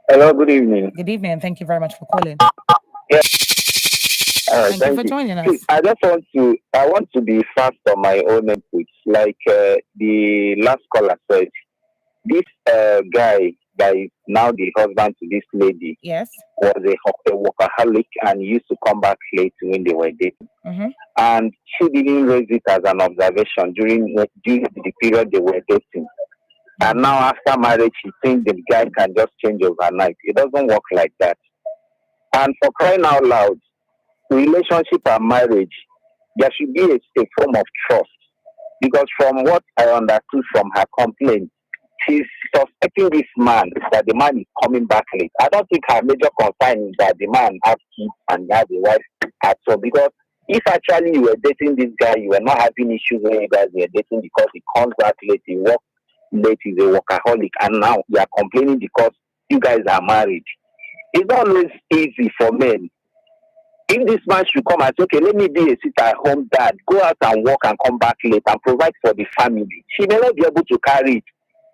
Hello, good evening. Good evening. Thank you very much for calling. Yeah. All right, Thank you for joining us. I want to be fast on my own input. Like the last caller said, this guy that is now the husband to this lady, yes, was a workaholic and used to come back late when they were dating. Mm-hmm. And she didn't raise it as an observation during the period they were dating. And now after marriage, she thinks the guy can just change overnight. It doesn't work like that. And for crying out loud, relationship and marriage, there should be a form of trust. Because from what I understood from her complaint, she's suspecting this man that the man is coming back late. I don't think her major concern is that the man has kids and has a wife at all. Because if actually you were dating this guy, you were not having issues when you guys were dating because he comes back late, he works late, he's a workaholic, and now you are complaining because you guys are married. It's not always easy for men. If this man should come and say, okay, let me be a sit-at-home dad, go out and work and come back late and provide for the family, she may not be able to carry it.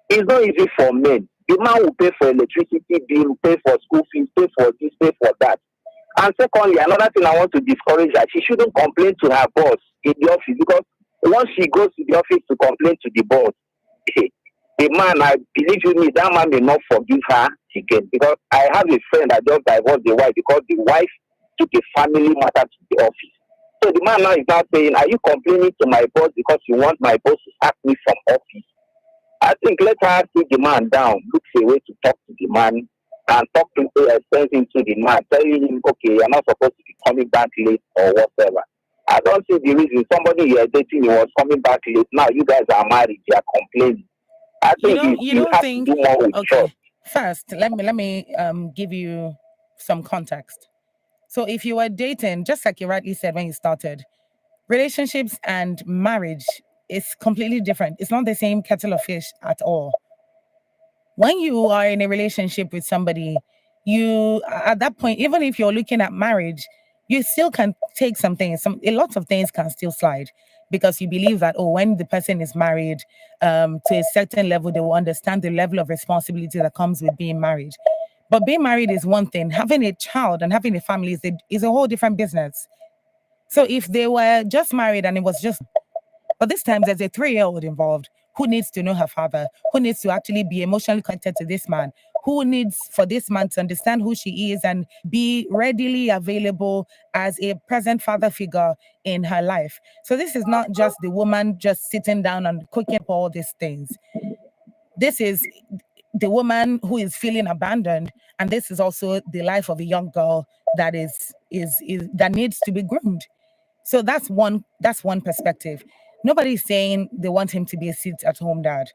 It's not easy for men. The man will pay for electricity bill, pay for school fees, pay for this, pay for that. And secondly, another thing I want to discourage her, she shouldn't complain to her boss in the office, because once she goes to the office to complain to the boss, the man, I believe you me, that man may not forgive her again. Because I have a friend that just divorced the wife because the wife took a family matter to the office. So the man now is now saying, are you complaining to my boss because you want my boss to sack me from office? I think let her sit the man down, look for a way to talk to the man, and talk to sense into the man, telling him, okay, you're not supposed to be coming back late or whatever. I don't see the reason somebody you're dating was coming back late. Now you guys are married, you are complaining. I think you have to do more with trust. First, let me give you some context. So if you were dating, just like you rightly said when you started, relationships and marriage is completely different. It's not the same kettle of fish at all. When you are in a relationship with somebody, you at that point, even if you're looking at marriage, you still can take something. A lot of things can still slide because you believe that when the person is married to a certain level, they will understand the level of responsibility that comes with being married. But being married is one thing. Having a child and having a family is a whole different business. So if they were just married and it was just, but this time there's a 3-year-old involved who needs to know her father, who needs to actually be emotionally connected to this man, who needs for this man to understand who she is and be readily available as a present father figure in her life. So this is not just the woman just sitting down and cooking up all these things. This is the woman who is feeling abandoned, and this is also the life of a young girl that that needs to be groomed. So that's one perspective. Nobody's saying they want him to be a sit-at-home dad.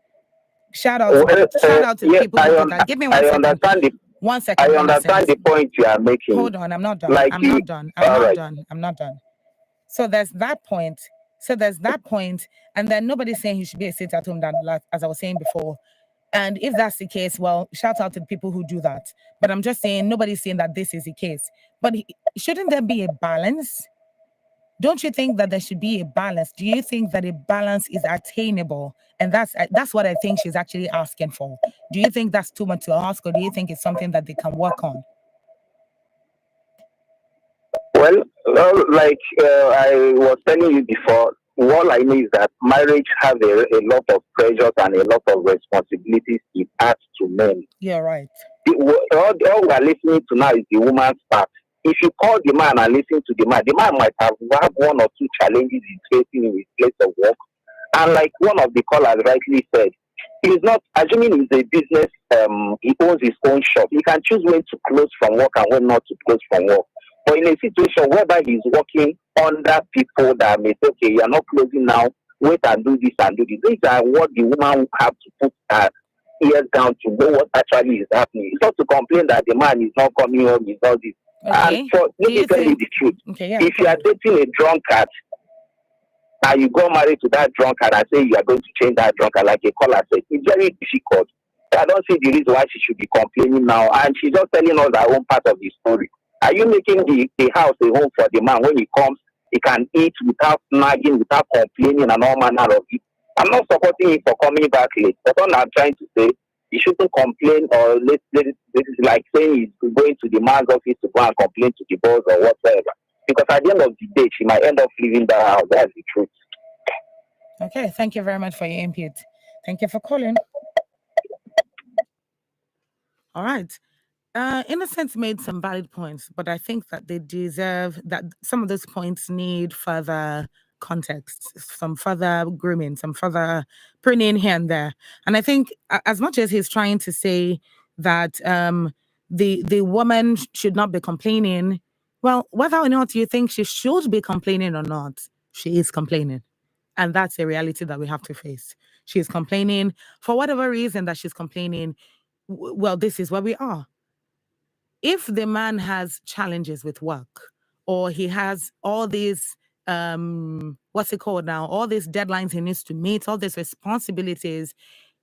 Shout out to the people who do that. Give me 1 second. Understand the, 1 second. I understand the point you are making. Hold on, I'm not done. I'm not done. So there's that point. And then nobody's saying he should be a sit-at-home dad, as I was saying before. And if that's the case, well, shout out to the people who do that. But I'm just saying, nobody's saying that this is the case. But shouldn't there be a balance? Don't you think that there should be a balance? Do you think that a balance is attainable? And that's what I think she's actually asking for. Do you think that's too much to ask, or do you think it's something that they can work on? Well, like I was telling you before, all I know is that marriage has a lot of pressures and a lot of responsibilities it adds to men. You're right. All we are listening to now is the woman's part. If you call the man and listen to the man might have 1 or 2 challenges he's facing in his place of work. And like one of the callers rightly said, he's not, assuming he's a business, he owns his own shop. He can choose when to close from work and when not to close from work. But in a situation whereby he's working under people that may say, okay, you're not closing now, wait and do this and do this. These are what the woman will have to put her ears down to know what actually is happening. It's not to complain that the man is not coming home, he's not this. Okay. And let me tell you the truth. Okay, yeah, if you are dating a drunkard, and you go married to that drunkard and say you are going to change that drunkard, like a caller said, it's very difficult. I don't see the reason why she should be complaining now. And she's just telling us her own part of the story. Are you making the house a home for the man? When he comes, he can eat without nagging, without complaining and all manner of it. I'm not supporting him for coming back late. But what I'm trying to say, he shouldn't complain, or this is like saying he's going to the man's office to go and complain to the boss or whatever. Because at the end of the day, she might end up leaving the house. That's the truth. Okay, thank you very much for your input. Thank you for calling. All right. Innocent made some valid points, but I think that they deserve that some of those points need further context, some further grooming, some further pruning here and there. And I think as much as he's trying to say that the woman should not be complaining, well, whether or not you think she should be complaining or not, she is complaining. And that's a reality that we have to face. She is complaining for whatever reason that she's complaining. Well, this is where we are. If the man has challenges with work, or he has all these what's it called now, all these deadlines he needs to meet, all these responsibilities,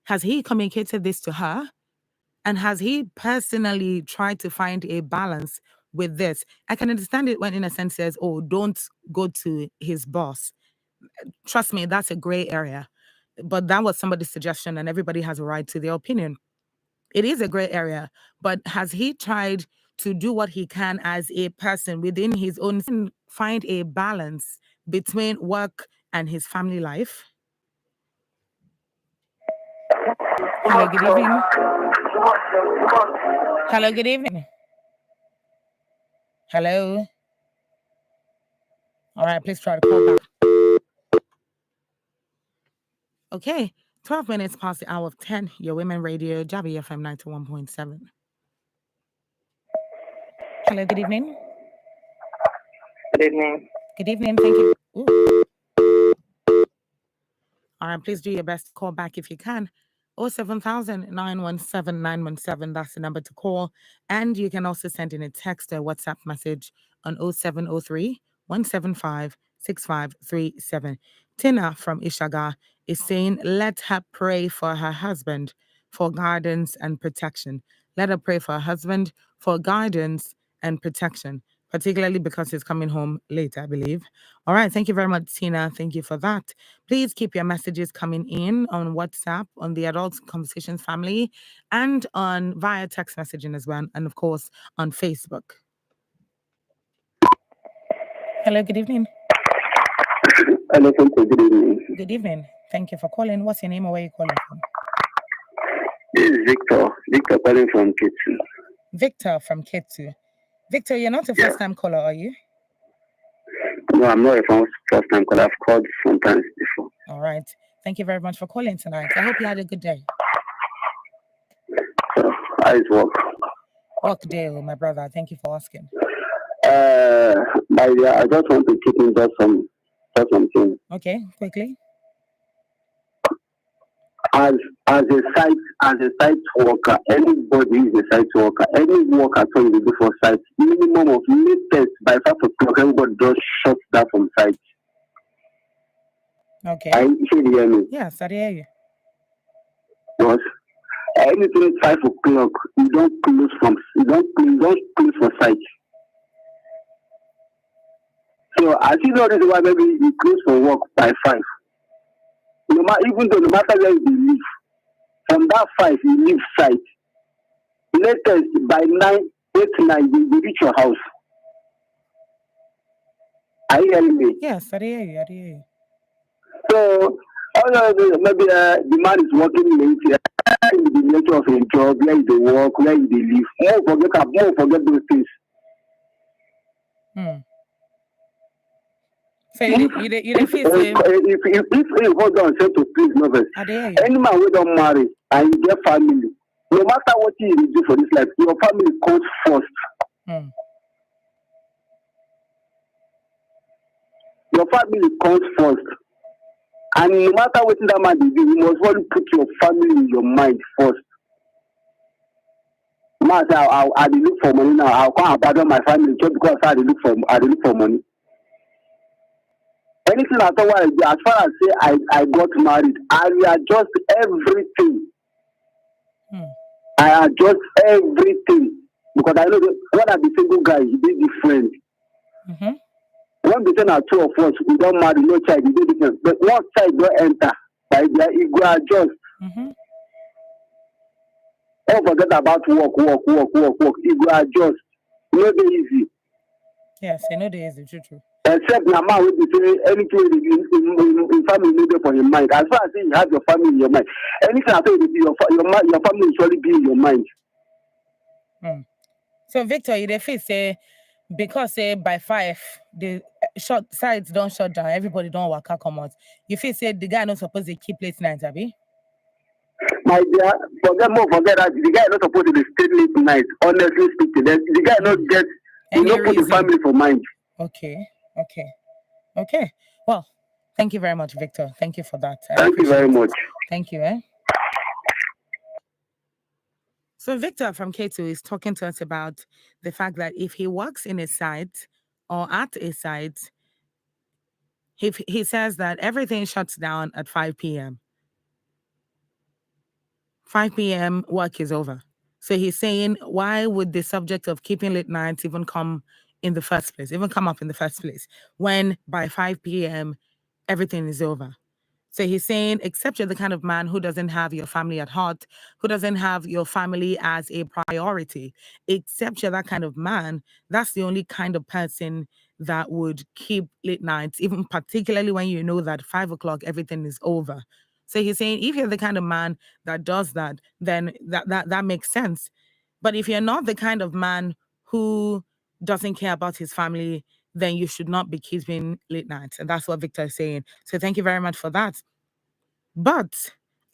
has he communicated this to her? And has he personally tried to find a balance with this? I can understand it when Innocent says, oh, don't go to his boss. Trust me, that's a gray area. But that was somebody's suggestion, and everybody has a right to their opinion. It is a gray area, but has he tried to do what he can as a person within his own, find a balance between work and his family life. Hello, good evening. Hello, good evening. Hello. All right, please try to call back. Okay, 12 minutes past the hour of 10. Your Women Radio, Jabi FM 91.7. Hello, good evening. Good evening. Good evening. Thank you. Ooh. All right, please do your best to call back if you can. 07000 917 917. That's the number to call. And you can also send in a text or WhatsApp message on 0703 175 6537. Tina from Ishaga is saying, let her pray for her husband for guidance and protection. Let her pray for her husband for guidance and protection, particularly because he's coming home late, I believe. All right. Thank you very much, Tina. Thank you for that. Please keep your messages coming in on WhatsApp, on the Adult Conversations family, and on via text messaging as well, and of course on Facebook. Hello, good evening. Hello, good evening. Good evening. Thank you for calling. What's your name or where are you calling from? This is Victor. Victor calling from Ketu. Victor from Ketu. Victor, you're not a first-time caller, are you? No, I'm not a first-time caller. I've called sometimes before. All right. Thank you very much for calling tonight. I hope you had a good day. So, how is work? Work day, my brother. Thank you for asking. My dear, I just want to keep in just something. Okay, quickly. As a site worker, anybody is a site worker. Any work at all you do for site, minimum of latest by 5 o'clock, everybody just shuts down from site. Okay. You hear me? Yes, I hear you. Because anything 5 o'clock, you don't close for site. So I see no reason why maybe you close for work by 5. No matter where you live, from that 5 you leave site. Latest by 9, 8, 9 you reach your house. Are you hearing me? Yes, I hear you. So maybe the man is working late. The nature of his job, where they work, where they live. More forget those things. So you feel if hold on, say to please, novice. Any man who don't marry and you get family, no matter what you do for this life, your family comes first. Your family comes first. And no matter what that man do, you must only put your family in your mind first. Man, I look for money now. I'll come abandon my family just because I look for money. Anything at all, as far as say I got married, I readjust everything. I adjust everything because I know that when I be single guy, it is different. When between our two of us, we don't marry, no child, it is different. But one child don't enter, by there it go adjust. Don't forget about work. It go adjust. No be easy. Yes, I know there is true. Except the man will be saying anything in family needed for your mind. As far as you have your family in your mind, anything at all, your family will surely be in your mind. So Victor, you feel say because by 5 the short sides don't shut down, everybody don't work out come out. You feel say the guy not supposed to keep late night, Abi? My dear, forget that the guy not supposed to be stay late night. Honestly speaking, the guy not get put the family for mind. Okay. Well, thank you very much, Victor. Thank you for that. Thank you very much. Thank you. So Victor from K2 is talking to us about the fact that if he works in a site or at a site, he says that everything shuts down at 5 p.m. 5 p.m. work is over. So he's saying, why would the subject of keeping late nights even come up in the first place, when by 5 p.m. everything is over? So he's saying, except you're the kind of man who doesn't have your family at heart, who doesn't have your family as a priority, except you're that kind of man, that's the only kind of person that would keep late nights, even particularly when you know that 5 o'clock everything is over. So he's saying, if you're the kind of man that does that, then that makes sense. But if you're not the kind of man who doesn't care about his family, then you should not be keeping late nights. And that's what Victor is saying. So thank you very much for that. But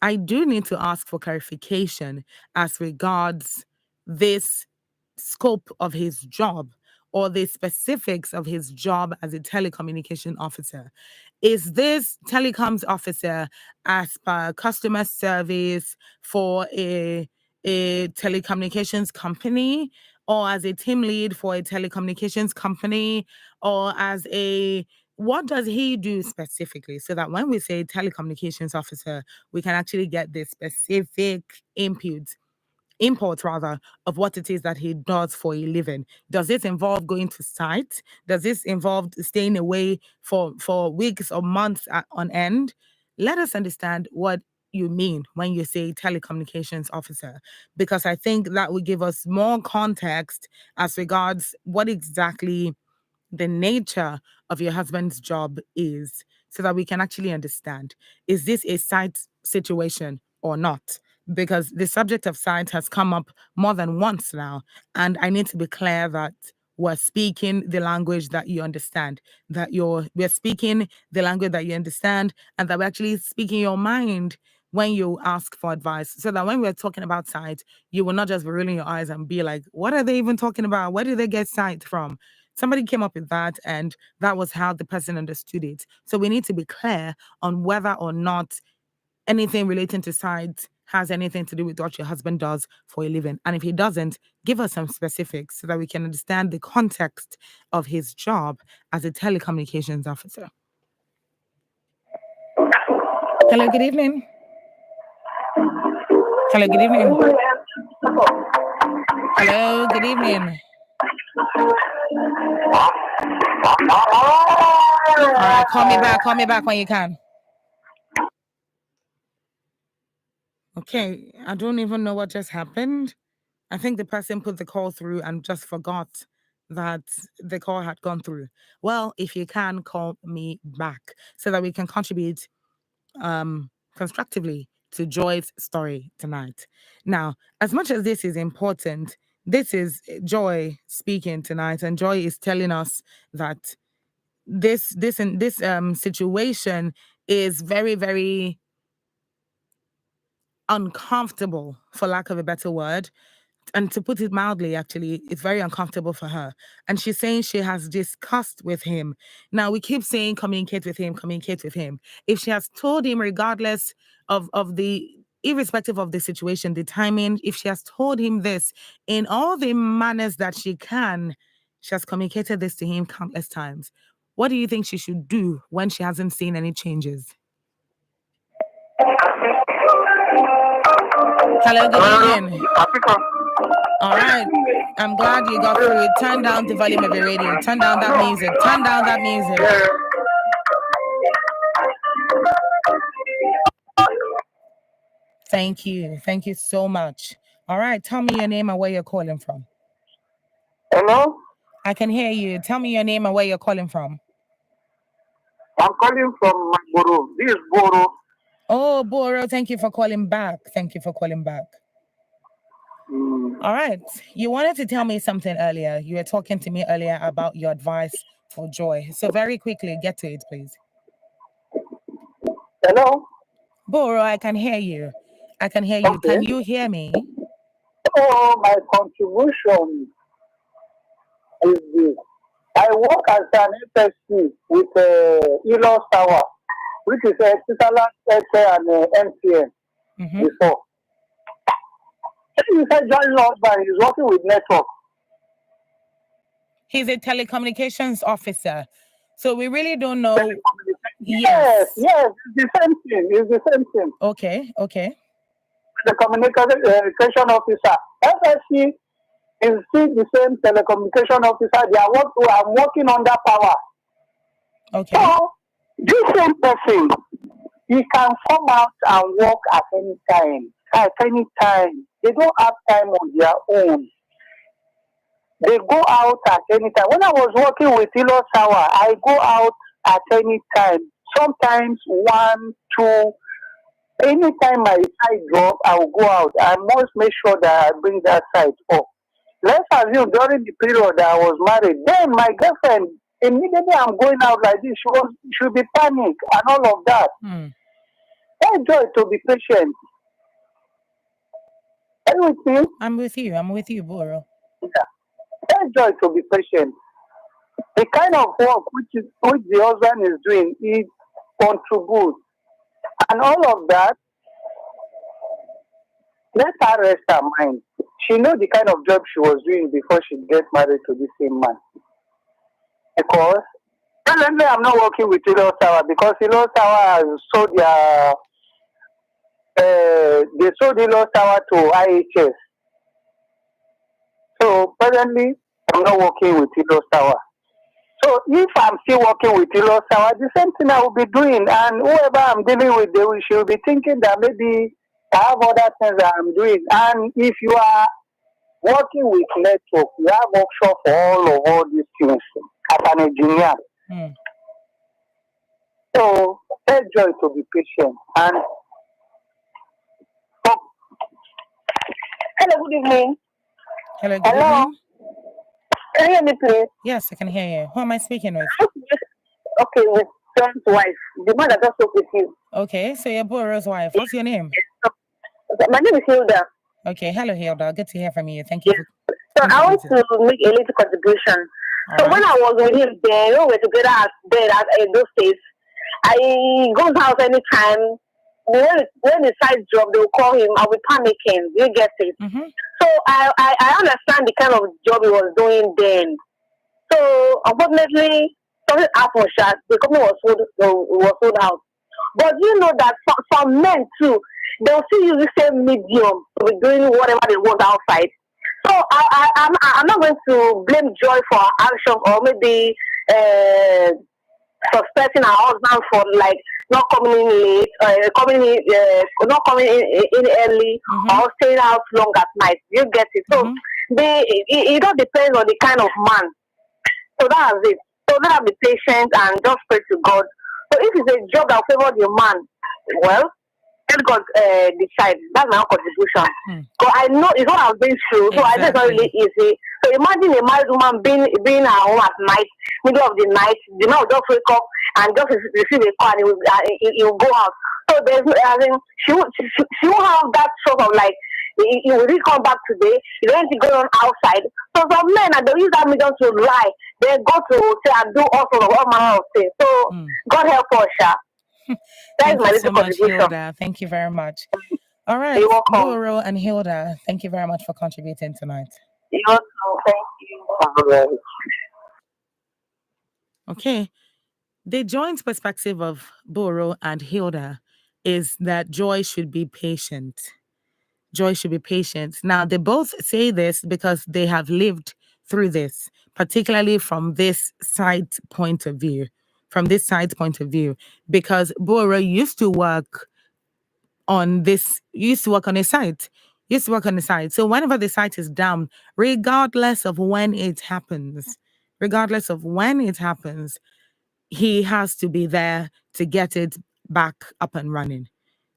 I do need to ask for clarification as regards this scope of his job or the specifics of his job as a telecommunication officer. Is this telecoms officer as per customer service for a telecommunications company, or as a team lead for a telecommunications company, or as a what does he do specifically, so that when we say telecommunications officer, we can actually get the specific import rather of what it is that he does for a living? Does this involve going to site? Does this involve staying away for weeks or months on end? Let us understand what you mean when you say telecommunications officer, because I think that will give us more context as regards what exactly the nature of your husband's job is, so that we can actually understand, is this a site situation or not? Because the subject of site has come up more than once now, and I need to be clear that we're speaking the language that you understand, that we're speaking the language that you understand, and that we're actually speaking your mind when you ask for advice, so that when we're talking about site, you will not just be rolling your eyes and be like, what are they even talking about? Where did they get site from? Somebody came up with that, and that was how the person understood it. So we need to be clear on whether or not anything relating to site has anything to do with what your husband does for a living. And if he doesn't, give us some specifics so that we can understand the context of his job as a telecommunications officer. Hello, good evening. Hello, good evening. Hello, good evening. All right, call me back when you can. Okay, I don't even know what just happened. I think the person put the call through and just forgot that the call had gone through. Well, if you can, call me back so that we can contribute constructively to Joy's story tonight. Now, as much as this is important, this is Joy speaking tonight, and Joy is telling us that this situation is very, very uncomfortable, for lack of a better word. And to put it mildly, actually, it's very uncomfortable for her. And she's saying she has discussed with him. Now, we keep saying communicate with him, communicate with him. If she has told him, regardless of the, irrespective of the situation, the timing, if she has told him this in all the manners that she can, she has communicated this to him countless times. What do you think she should do when she hasn't seen any changes? Hello, good evening. All right. I'm glad you got through it. Turn down the volume of your radio. Turn down that music. Turn down that music. Thank you. Thank you so much. All right. Tell me your name and where you're calling from. Hello? I can hear you. Tell me your name and where you're calling from. I'm calling from Boro. This is Boro. Oh, Boro, thank you for calling back. Thank you for calling back. All right. You wanted to tell me something earlier. You were talking to me earlier about your advice for Joy. So very quickly, get to it, please. Hello? Boro, I can hear you. I can hear you. Okay. Can you hear me? Oh, my contribution is this. I work as an FSC with Elos Tower, which is a Switzerland and MTN before. If I join husband, he's working with network. He's a telecommunications officer. So we really don't know. Yes, it's the same thing. It's the same thing. Okay. The communication officer. FSC is still the same telecommunication officer. They are working under power. Okay. So, this same person He can come out and work at any time. At any time. They don't have time on their own. They go out at any time. When I was working with Ilo Sawa, I go out at any time. Sometimes 1, 2. Anytime my side job, I will go out. I must make sure that I bring that side up. Let's assume during the period that I was married, then my girlfriend, immediately I'm going out like this, she will be panic and all of that. Enjoy to be patient. Are you with me? I'm with you, Boro. Yeah. Enjoy to be patient. The kind of work which the husband is doing, it contributes. And all of that, let her rest her mind. She knows the kind of job she was doing before she get married to the same man. Because presently I'm not working with Ilo Sawa because Ilo Sawa has sold they sold Ilo Sawa to IHS. So presently I'm not working with Ilo Sawa. So if I'm still working with Ilo Sawa, the same thing I will be doing, and whoever I'm dealing with, she will be thinking that maybe I have other things that I'm doing. And if you are working with network, you have offshore for all these things as an engineer. So enjoy to be patient. And hello, good evening. Hello, good evening. Can you hear me, please? Yes, I can hear you. Who am I speaking with? Okay, with John's wife, the one that just spoke with you. Okay, so you're Boro's wife. What's your name? My name is Hilda. Okay, hello Hilda. Good to hear from you. Thank you. Yeah. So I want to make a little contribution. So when I was with him there, we were together there at those days. I goes out anytime. When the side job, they'll call him. I'll be panicking. You get it? Mm-hmm. So I understand the kind of job he was doing then. So unfortunately, something happened. The company was sold out. But you know that some men too, they'll still use the same medium to be doing whatever they want outside. So I'm not going to blame Joy for her action or maybe suspecting her husband for like not coming in late, not coming in early, or staying out long at night. You get it? So it all depends on the kind of man. So that's it. So let her be patient and just pray to God. So if it's a job that favors the man, well, let God decide. That's my own contribution. So I know it's what I've been through, so I know it's not really easy. So imagine a married woman being at home at night, middle of the night, the man will just wake up and just receive a call and he will go out. So there's she won't have that sort of like he will really come back today. He don't need to go on outside. So some men they'll use that medium to lie. They go to say and do all manner of things. So God help us, Sha. Thank you so much, Hilda. Thank you very much. All right, Boro and Hilda, thank you very much for contributing tonight. You're welcome. Thank you. Okay. The joint perspective of Boro and Hilda is that Joy should be patient. Joy should be patient. Now, they both say this because they have lived through this, particularly from this side point of view. Because Boro used to work on a site. So whenever the site is down, regardless of when it happens, he has to be there to get it back up and running.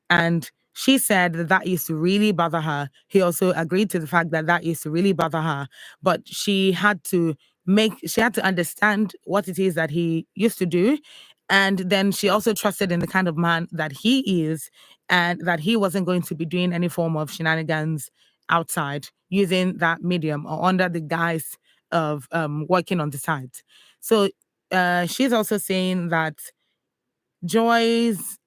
And she said that used to really bother her. He also agreed to the fact that used to really bother her. But she had to understand what it is that he used to do. And then she also trusted in the kind of man that he is and that he wasn't going to be doing any form of shenanigans outside using that medium or under the guise of working on the site. So she's also saying that Joy's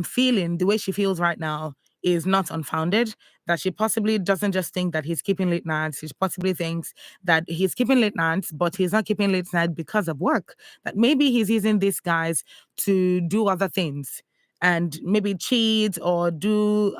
feeling, the way she feels right now, is not unfounded. That she possibly doesn't just think that he's keeping late nights. She possibly thinks that he's keeping late nights, but he's not keeping late nights because of work. That maybe he's using these guys to do other things and maybe cheat or do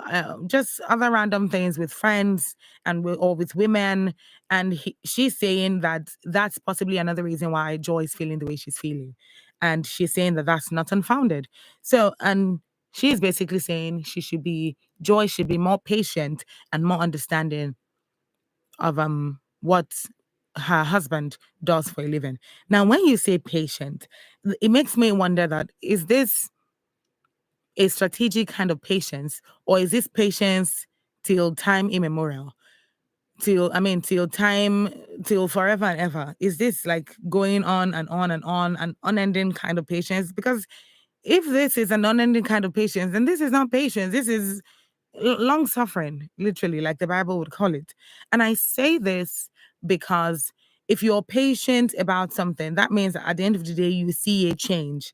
just other random things with friends or with women. And she's saying that that's possibly another reason why Joy is feeling the way she's feeling. And she's saying that that's not unfounded. So, and She's basically saying Joy should be more patient and more understanding of what her husband does for a living. Now, when you say patient, it makes me wonder that is this a strategic kind of patience, or is this patience till time immemorial? Till forever and ever? Is this like going on and on and on, an unending kind of patience? Because if this is an unending kind of patience, then this is not patience. This is long suffering, literally, like the Bible would call it. And I say this because if you're patient about something, that means that at the end of the day, you see a change.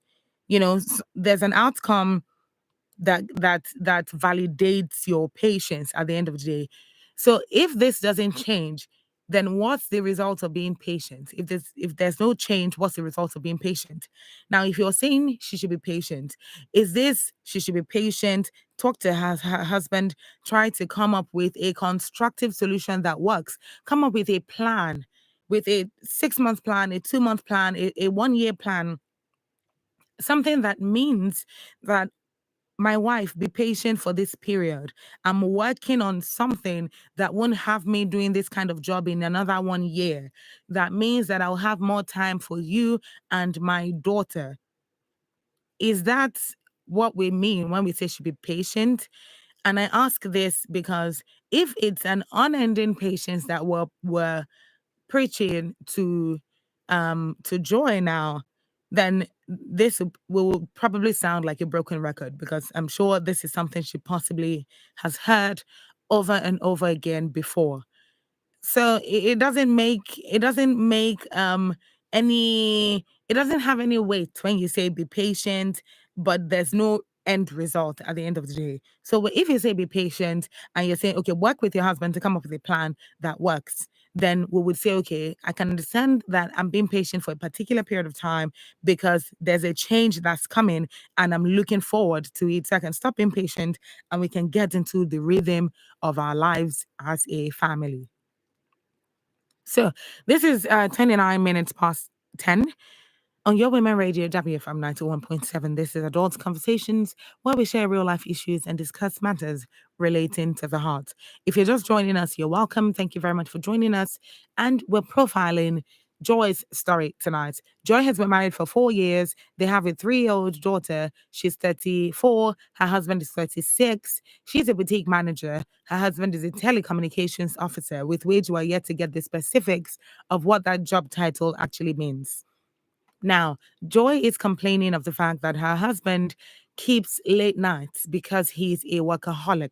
There's an outcome that validates your patience at the end of the day. So if this doesn't change, then what's the result of being patient? If there's no change, what's the result of being patient? Now, if you're saying she should be patient, is this she should be patient, talk to her husband, try to come up with a constructive solution that works, come up with a plan, with a 6-month plan, a 2-month plan, a 1-year plan, something that means that my wife, be patient for this period. I'm working on something that won't have me doing this kind of job in another 1 year. That means that I'll have more time for you and my daughter. Is that what we mean when we say should be patient? And I ask this because if it's an unending patience that we're preaching to Joy now, then this will probably sound like a broken record, because I'm sure this is something she possibly has heard over and over again before. So it doesn't have any weight when you say be patient, but there's no end result at the end of the day. So if you say be patient and you're saying, okay, work with your husband to come up with a plan that works, then we would say, okay, I can understand that I'm being patient for a particular period of time because there's a change that's coming and I'm looking forward to it. So I can stop being patient and we can get into the rhythm of our lives as a family. So this is 29 minutes past 10 on Your Women Radio WFM 91.7. This is Adults Conversations, where we share real life issues and discuss matters relating to the heart. If you're just joining us, you're welcome. Thank you very much for joining us. And we're profiling Joy's story tonight. Joy has been married for 4 years. They have a 3-year-old daughter. She's 34. Her husband is 36. She's a boutique manager. Her husband is a telecommunications officer, with which we're yet to get the specifics of what that job title actually means. Now, Joy is complaining of the fact that her husband keeps late nights because he's a workaholic.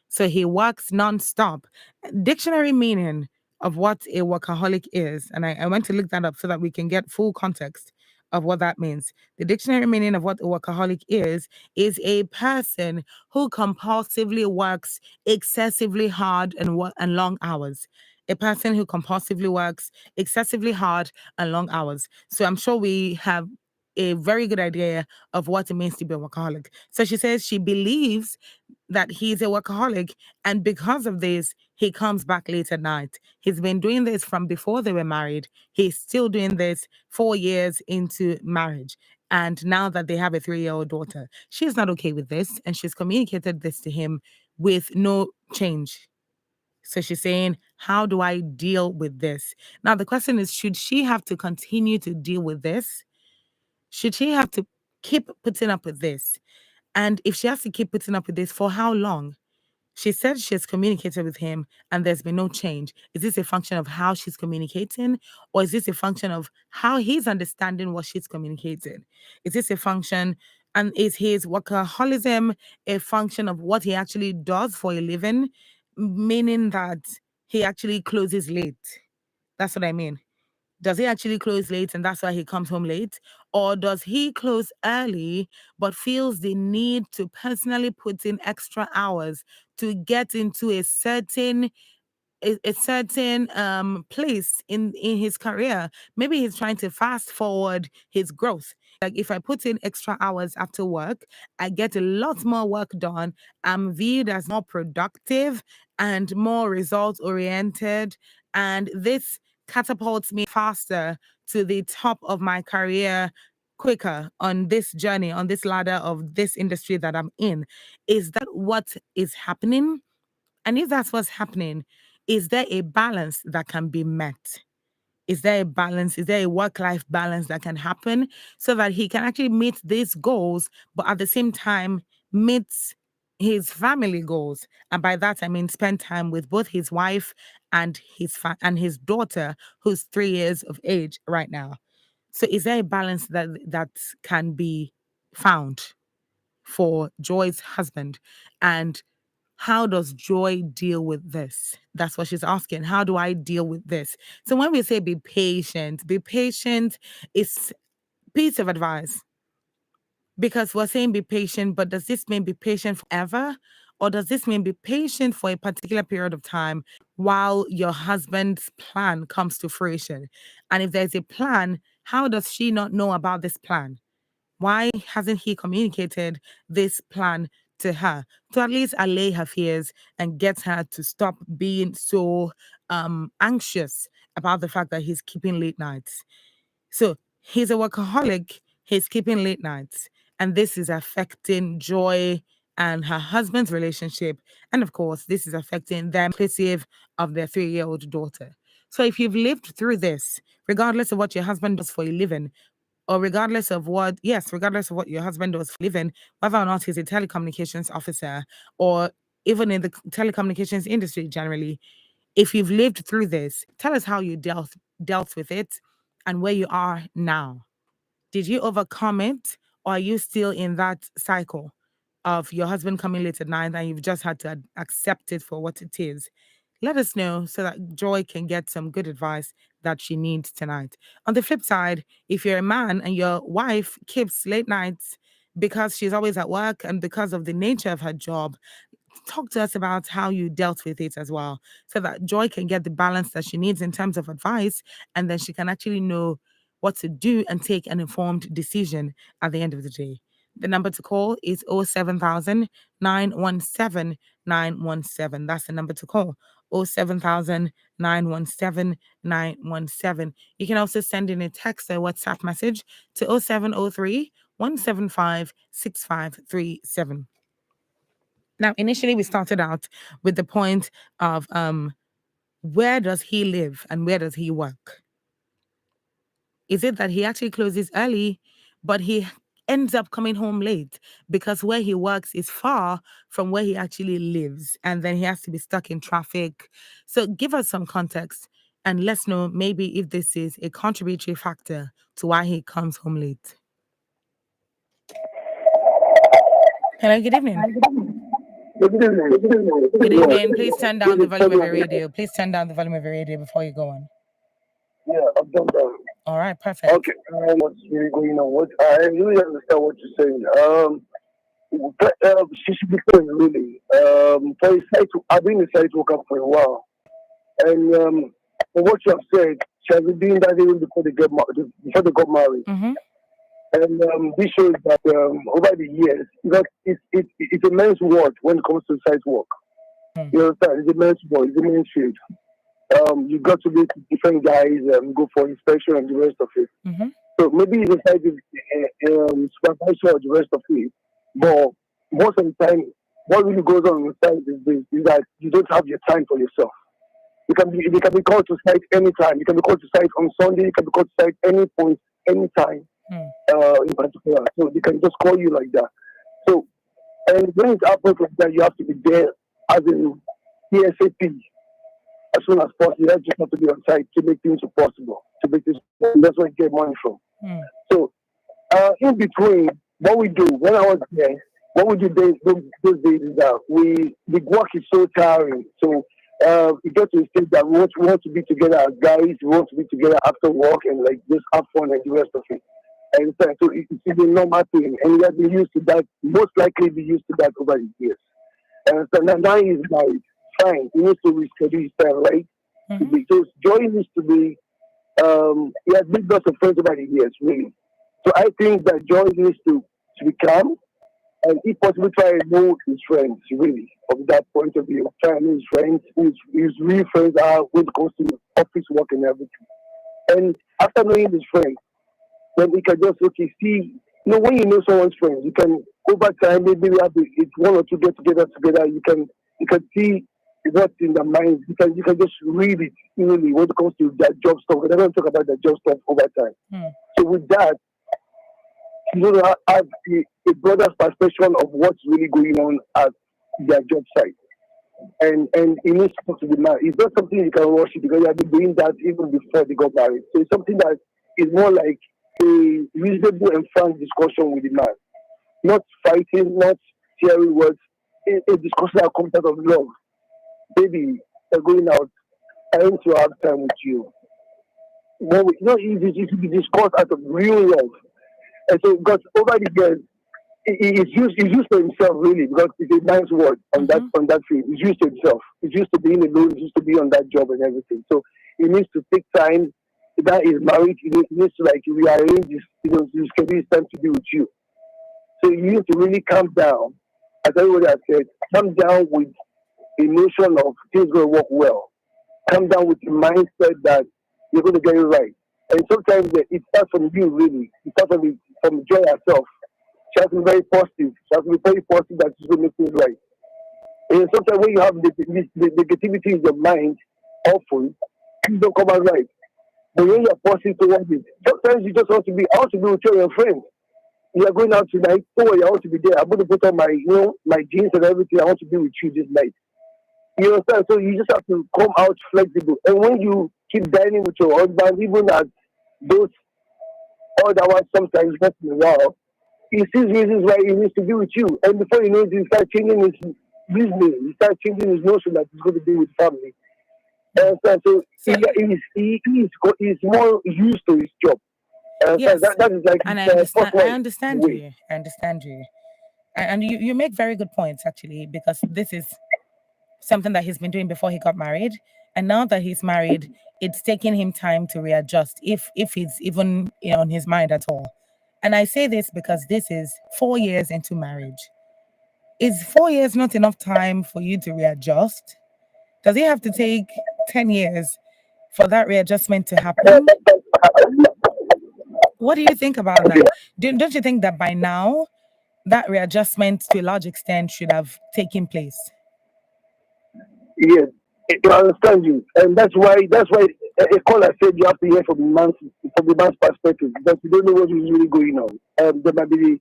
So he works nonstop. Dictionary meaning of what a workaholic is, and I went to look that up so that we can get full context of what that means. The dictionary meaning of what a workaholic is a person who compulsively works excessively hard and long hours. A person who compulsively works excessively hard and long hours. So I'm sure we have a very good idea of what it means to be a workaholic. So she says she believes that he's a workaholic, and because of this, he comes back late at night. He's been doing this from before they were married. He's still doing this 4 years into marriage. And now that they have a 3-year-old daughter, she's not okay with this, and she's communicated this to him with no change. So she's saying, how do I deal with this? Now, the question is, should she have to continue to deal with this? Should she have to keep putting up with this? And if she has to keep putting up with this, for how long? She said she has communicated with him and there's been no change. Is this a function of how she's communicating, or is this a function of how he's understanding what she's communicating? Is this a function, and is his workaholism a function of what he actually does for a living, meaning that he actually closes late? That's what I mean. Does he actually close late and that's why he comes home late? Or does he close early but feels the need to personally put in extra hours to get into a certain place in his career? Maybe he's trying to fast forward his growth. Like, if I put in extra hours after work, I get a lot more work done. I'm viewed as more productive and more result oriented, and this catapults me faster to the top of my career quicker on this journey, on this ladder of this industry that I'm in? Is that what is happening? And if that's what's happening, is there a balance that can be met? Is there a balance? Is there a work-life balance that can happen so that he can actually meet these goals, but at the same time meet his family goals? And by that I mean spend time with both his wife and his daughter, who's 3 years of age right now. So is there a balance that can be found for Joy's husband? And how does Joy deal with this? That's what she's asking. How do I deal with this? So when we say be patient is piece of advice, because we're saying be patient, but does this mean be patient forever? Or does this mean be patient for a particular period of time while your husband's plan comes to fruition? And if there's a plan, how does she not know about this plan? Why hasn't he communicated this plan to her to at least allay her fears and get her to stop being so anxious about the fact that he's keeping late nights? So he's a workaholic, he's keeping late nights, and this is affecting Joy and her husband's relationship. And of course, this is affecting them, inclusive of their 3-year-old daughter. So if you've lived through this, regardless of what your husband does for a living, or regardless of what your husband does for a living, whether or not he's a telecommunications officer or even in the telecommunications industry generally, if you've lived through this, tell us how you dealt with it and where you are now. Did you overcome it, or are you still in that cycle of your husband coming late at night and you've just had to accept it for what it is? Let us know so that Joy can get some good advice that she needs tonight. On the flip side, if you're a man and your wife keeps late nights because she's always at work and because of the nature of her job, talk to us about how you dealt with it as well, so that Joy can get the balance that she needs in terms of advice, and then she can actually know what to do and take an informed decision at the end of the day. The number to call is 07000 917 917. That's the number to call. 07000 917 917. You can also send in a text or WhatsApp message to 0703 175 6537. Now, initially, we started out with the point of where does he live and where does he work? Is it that he actually closes early, but he ends up coming home late because where he works is far from where he actually lives, and then he has to be stuck in traffic? So give us some context and let's know maybe if this is a contributory factor to why he comes home late. Hello, good evening. Good evening. Good evening. Please turn down the volume of your radio. Please turn down the volume of your radio before you go on. Yeah, I've done that. All right, perfect. Okay, what's really going on? What I really understand what you're saying. She should be clear, really. For a I've been a site worker for a while, and for what you have said, she has been doing that even before they got married. Mm-hmm. And this shows that over the years, that it's a men's world when it comes to site work. Mm. You understand? It's a men's world. It's a men's field. You got to be different guys go for inspection and the rest of it. Mm-hmm. So maybe you decide to supervisor or the rest of it. But most of the time, what really goes on inside is that you don't have your time for yourself. You can be called to site anytime. You can be called to site on Sunday. You can be called to site any point, anytime. In particular, so they can just call you like that. So, and when it happens like that, you have to be there as in ASAP as soon as possible. You just have to be on site to make things possible. That's where you get money from. So, in between, what we do when I was there, what we do those days is that the work is so tiring. So, we get to a stage that we want to be together as guys. We want to be together after work and like just have fun and the rest of it. And so it's a normal thing, and we have been used to that. Most likely, be used to that over the years. And so now he's married. Fine, he needs to reschedule his time, right? Mm-hmm. Because Joy needs to be. He has been lots of friends over the years, really. So I think that Joy needs to be calm, and if possible, try and know his friends, really, from that point of view. Try and know his friends, his real friends are when it comes to office work and everything. And after knowing his friends, then you can just see. When you know someone's friends, you can over time maybe we have it's one or two get together. You can see what's in their minds. You can just read it really when it comes to that job stuff. But I don't talk about that job stuff over time. So with that, you have a broader perception of what's really going on at their job site. And it needs to talk to the man. It's not something you can rush it because you have been doing that even before they got married. So it's something that is more like a reasonable and frank discussion with the man. Not fighting, not tearing words. A discussion that comes out of love. Baby, they're going out. I want to have time with you. It should be discussed out of real love. And so, because over the years, it's used to himself really, because it's a nice word on that field. It's used to himself. It's used to being alone. It's used to be on that job and everything. So he needs to take time. That is married. He needs to rearrange his schedule. His time to be with you. So you need to really calm down. As everybody has said, calm down with a notion of things going to work well. Calm down with the mindset that you're going to get it right. And sometimes it starts from you really. It starts from Joy herself. She has to be very positive. She has to be very positive that she's going to make things right. And sometimes when you have the negativity in your mind, often, things don't come out right. But when you're positive towards it, sometimes you just want to be with you and your friends. You are going out tonight. Oh, I want to be there. I'm going to put on my jeans and everything. I want to be with you this night. You understand? So you just have to come out flexible. And when you keep dining with your husband, even at those odd hours, sometimes once in a while, he sees reasons why he needs to be with you. And before you know it, he starts changing his reasoning. He starts changing his notion that he's going to be with family. So he's more used to his job. Yes, that is like and I understand you. I understand you. And you make very good points, actually, because this is something that he's been doing before he got married. And now that he's married, it's taking him time to readjust, if it's even on his mind at all. And I say this because this is 4 years into marriage. Is 4 years not enough time for you to readjust? Does it have to take 10 years for that readjustment to happen? What do you think about that? Don't you think that by now, that readjustment to a large extent should have taken place? Yes, I understand you, and that's why a caller said you have to hear from the man's perspective, because you don't know what is really going on. There might be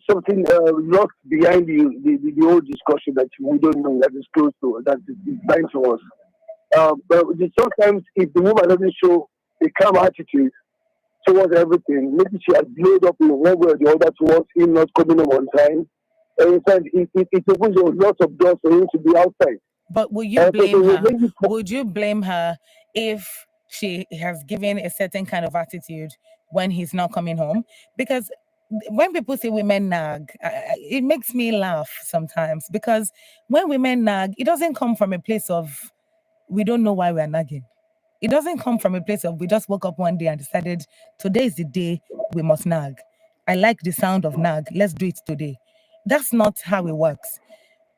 something locked behind the whole discussion that we don't know, that is close to, that is blind to us. But sometimes if the woman doesn't show a calm attitude towards everything, maybe she has blown up in one way or the other towards him not coming home on time, and it opens lots of doors for him to be outside. But would you blame her? Would you blame her if she has given a certain kind of attitude when he's not coming home? Because when people say women nag, it makes me laugh sometimes, because when women nag, it doesn't come from a place of we don't know why we're nagging. It doesn't come from a place of we just woke up one day and decided today is the day we must nag. I like the sound of nag. Let's do it today. That's not how it works.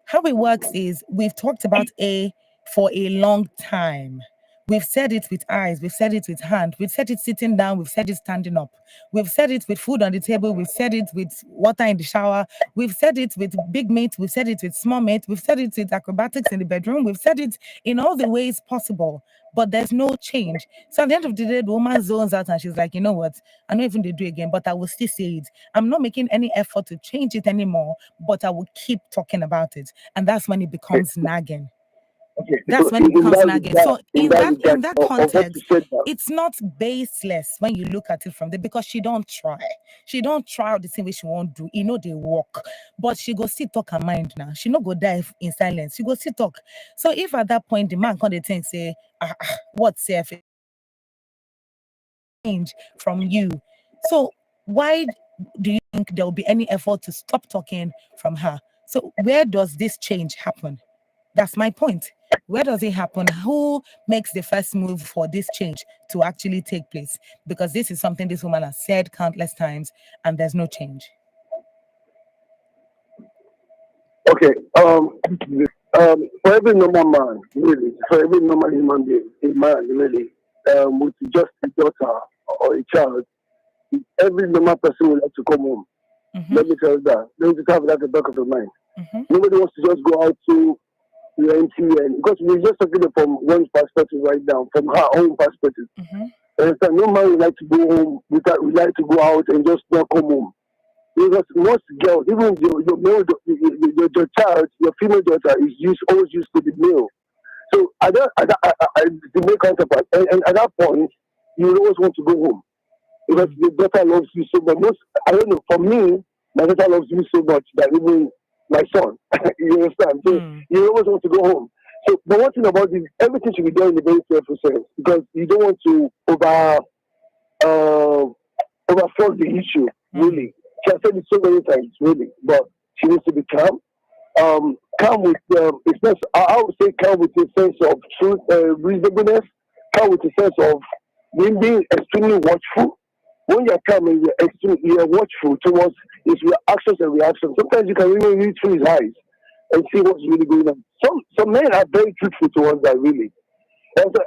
How it works is we've talked about A for a long time. We've said it with eyes, we've said it with hand, we've said it sitting down, we've said it standing up. We've said it with food on the table, we've said it with water in the shower, we've said it with big mate, we've said it with small mate, we've said it with acrobatics in the bedroom, we've said it in all the ways possible, but there's no change. So at the end of the day, the woman zones out and she's like, you know what, I know even they do again, but I will still say it. I'm not making any effort to change it anymore, but I will keep talking about it. And that's when it becomes nagging. Okay. That's when it becomes nagging. So in that context, it's not baseless when you look at it from there, because she don't try. She don't try the same way she won't do. They walk. But she go still talk her mind now. She not go die in silence. She go still talk. So if at that point the man come think say, what's safe change from you? So why do you think there will be any effort to stop talking from her? So where does this change happen? That's my point. Where does it happen? Who makes the first move for this change to actually take place? Because this is something this woman has said countless times, and there's no change. Okay. For every normal man, really, for every normal human being, a man, really, with just a daughter or a child, every normal person would like to come home. Let me tell you that. Let me just have that at the back of your mind. Nobody wants to just go out to empty, and because we're just talking from one perspective right now, from her own perspective. And so no man would like to go home. We like to go out and just not come home. Because most girls, even your male, your child, your female daughter is always used to the male. So the male counterpart, and at that point, you will always want to go home because your daughter loves you so much. I don't know. For me, my daughter loves me so much that even my son, you understand? So you always want to go home. So, but one thing about this, everything should be done in a very careful sense because you don't want to overflow the issue. Really, she has said it so many times. Really, but she needs to be calm. Calm with it's not. I would say calm with a sense of truth, reasonableness. Calm with a sense of being extremely watchful. When you're calm and you're watchful towards his actions and reactions, sometimes you can really read through his eyes and see what's really going on. Some men are very truthful towards that, really. And so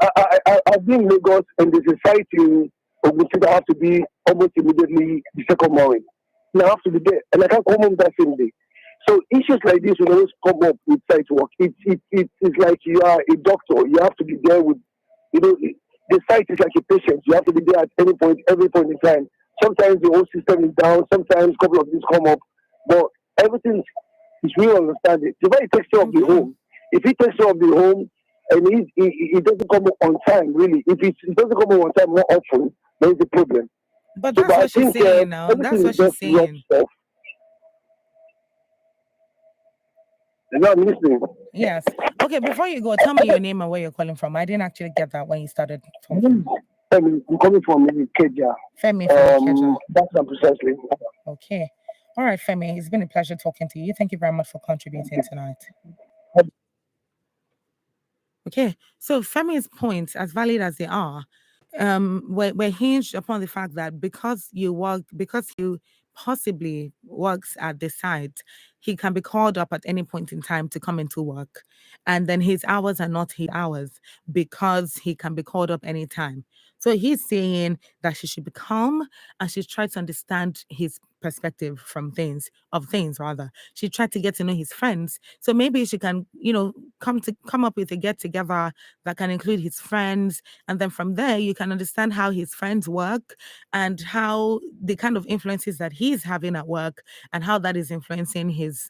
I've been in Lagos and there's a site in Ogun State I have to be almost immediately the second morning. And I have to be there, and I can't come home that same day. So issues like this will always come up with site work. It's like you are a doctor. You have to be there with, the site is like a patient. You have to be there at every point in time. Sometimes the whole system is down. Sometimes a couple of things come up. But everything is really understanding. The way he takes care of the home, if he takes care of the home and he doesn't come on time, really, if he doesn't come on time more often, there is a problem. But that's what she's saying now. That's what she's saying. I'm listening. Yes. Okay, before you go, tell me your name and where you're calling from. I didn't actually get that when you started talking. I'm coming from Keja. Femi from Keja. That's not precisely. Okay. All right, Femi. It's been a pleasure talking to you. Thank you very much for contributing tonight. Okay. So Femi's points, as valid as they are, we're hinged upon the fact that because you possibly works at the site, he can be called up at any point in time to come into work. And then his hours are not his hours because he can be called up anytime. So he's saying that she should be calm and she tried to understand his perspective of things. She tried to get to know his friends. So maybe she can, come up with a get together that can include his friends. And then from there, you can understand how his friends work and how the kind of influences that he's having at work and how that is influencing his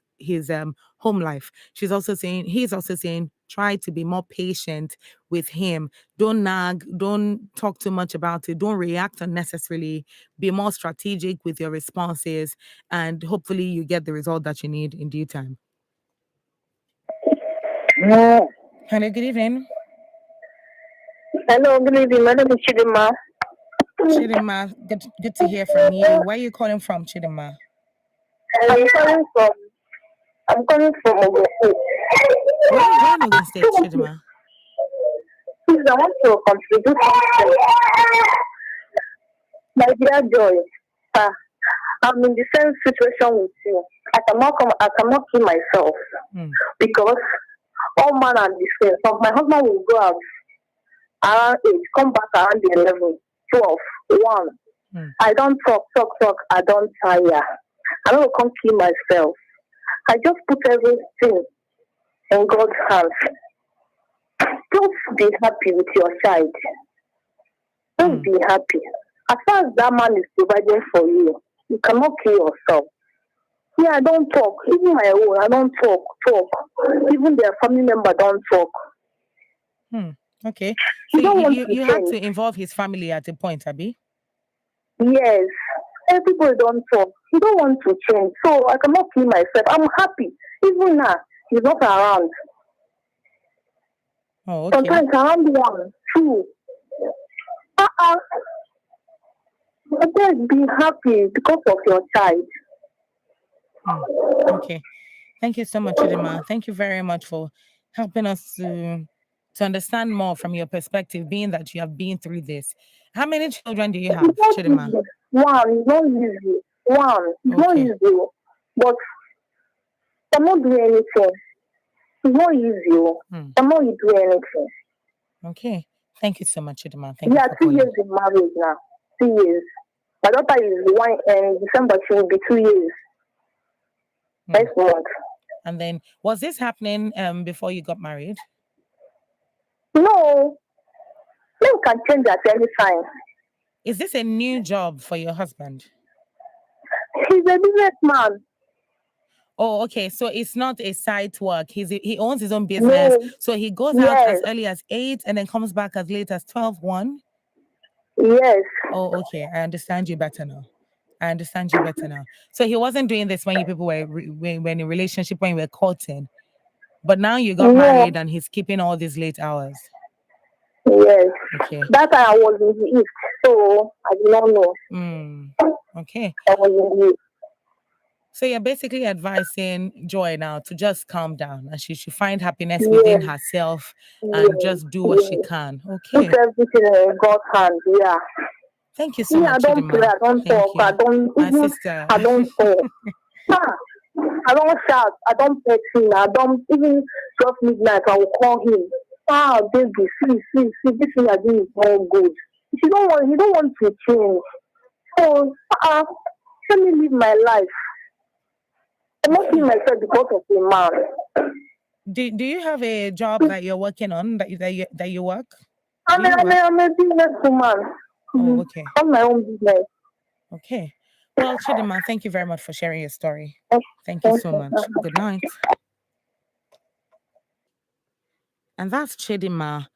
home life. He's also saying, try to be more patient with him. Don't nag, don't talk too much about it, don't react unnecessarily, be more strategic with your responses, and hopefully you get the result that you need in due time. Hello, good evening. Hello, good evening. My name is Chidima. Chidima, good to hear from you. Where are you calling from, Chidima? I'm calling from Ogun State. Where in Ogun State, Chidima? Please, I want to contribute something. My dear Joy, I'm in the same situation with you. I cannot kill myself because all men are the same. So my husband will go out around 8, come back around 11, 12, 1. I don't talk. I don't tire. I don't come kill myself. I just put everything in God's hands. Just be happy with your child. Just be happy. As far as that man is providing for you, you cannot kill yourself. Yeah, I don't talk. Even my own, I don't talk. Even their family member don't talk. Okay. So you had to involve his family at a point, Abby? Yes. Everybody don't talk. He don't want to change. So I cannot kill myself. I'm happy. Even now, he's not around. Oh, okay. Sometimes around 1, 2. Just be happy because of your child. Okay. Thank you so much, Chidima. Thank you very much for helping us to understand more from your perspective, being that you have been through this. How many children do you have, Chidima? 1. Not easy. 1. Not easy. But I'm not doing anything. It's not easy. I'm not doing anything. Okay. Thank you so much, Chidima. Thank you for 2 years in marriage now. 2 years. My daughter is one, and December she will be 2 years next month. And then, was this happening before you got married? No, things can change at any time. Is this a new job for your husband? He's a businessman. Oh, okay. So it's not a side work. He owns his own business. No. So he goes out Yes. as early as 8 and then comes back as late as 12, 1. Yes. Oh, okay. I understand you better now. So he wasn't doing this when you people were when in relationship, when you were courting. But now you got No. married and he's keeping all these late hours. Yes. Okay. That time I was in the East, so I did not know. Okay. I was in the East. So you're basically advising Joy now to just calm down and she should find happiness within herself and just do what she can. Okay. Put everything in God's hands. Yeah. Thank you so much. I don't Chidima. pray. I don't Thank talk. you. I don't. My Even, sister. I don't talk. I don't shout. I don't text him. I don't even 12 midnight. I will call him. Baby, see, this thing I do is not good. He don't want to change. So, let me live my life. I'm not seeing myself because of a man. Do you have a job that you're working on that you work? I'm a businesswoman. Oh, okay. On my own business. Okay. Well, Chidima, thank you very much for sharing your story. Thank you so much. Good night. And that's Chidima.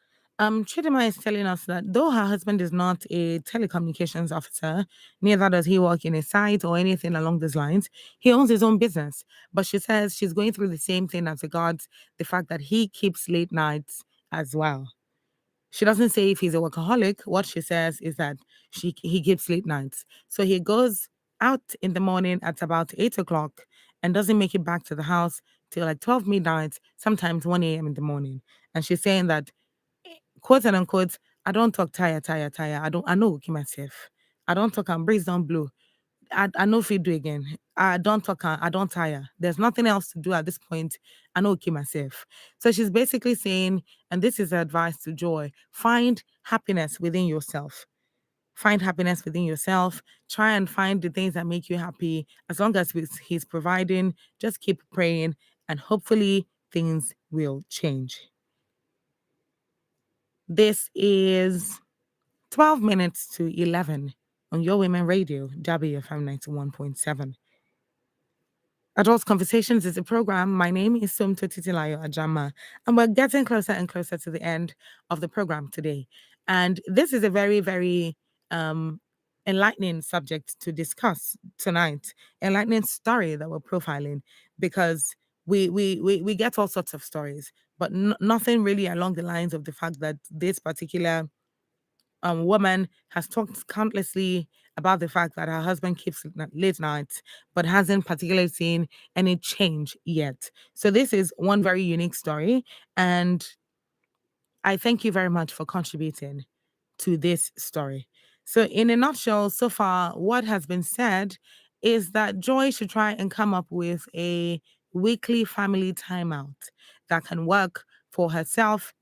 Chidima is telling us that though her husband is not a telecommunications officer, neither does he work in a site or anything along those lines. He owns his own business. But she says she's going through the same thing as regards the fact that he keeps late nights as well. She doesn't say if he's a workaholic. What she says is that he keeps late nights. So he goes out in the morning at about 8 o'clock and doesn't make it back to the house till like 12 midnight, sometimes 1 a.m. in the morning. And she's saying that, quote and unquote, I don't talk tire. I know okay myself. I don't talk and breeze don't blow. I know if you do again. I don't talk, I don't tire. There's nothing else to do at this point. I know okay myself. So she's basically saying, and this is advice to Joy, find happiness within yourself. Find happiness within yourself. Try and find the things that make you happy. As long as he's providing, just keep praying and hopefully things will change. This is 12 minutes to 11 on Your Women Radio, WFM 91.7. Adult Conversations is a program. My name is Somto Titilayo Ajama, and we're getting closer and closer to the end of the program today. And this is a very, very enlightening subject to discuss tonight, enlightening story that we're profiling, because we get all sorts of stories, but nothing really along the lines of the fact that this particular woman has talked countlessly about the fact that her husband keeps late nights, but hasn't particularly seen any change yet. So this is one very unique story, and I thank you very much for contributing to this story. So, in a nutshell, so far, what has been said is that Joy should try and come up with a weekly family timeout that can work for herself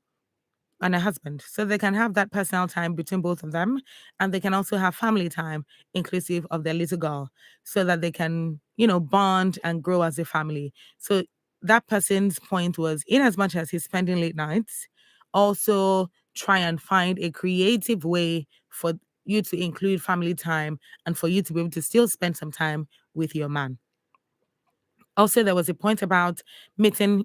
and a husband. So they can have that personal time between both of them. And they can also have family time, inclusive of their little girl, so that they can, bond and grow as a family. So that person's point was, in as much as he's spending late nights, also try and find a creative way for you to include family time and for you to be able to still spend some time with your man. Also, there was a point about meeting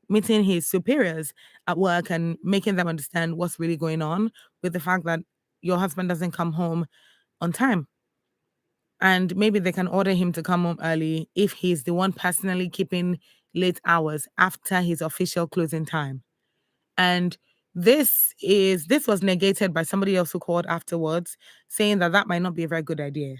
his superiors at work and making them understand what's really going on with the fact that your husband doesn't come home on time. And maybe they can order him to come home early if he's the one personally keeping late hours after his official closing time. And this was negated by somebody else who called afterwards, saying that might not be a very good idea,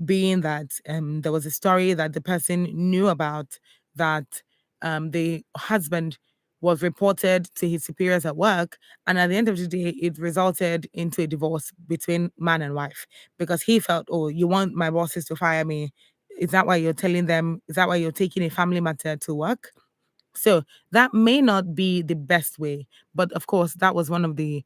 being that there was a story that the person knew about, that the husband was reported to his superiors at work, and at the end of the day, it resulted into a divorce between man and wife, because he felt, oh, you want my bosses to fire me? Is that why you're telling them? Is that why you're taking a family matter to work? So that may not be the best way, but of course, that was one of the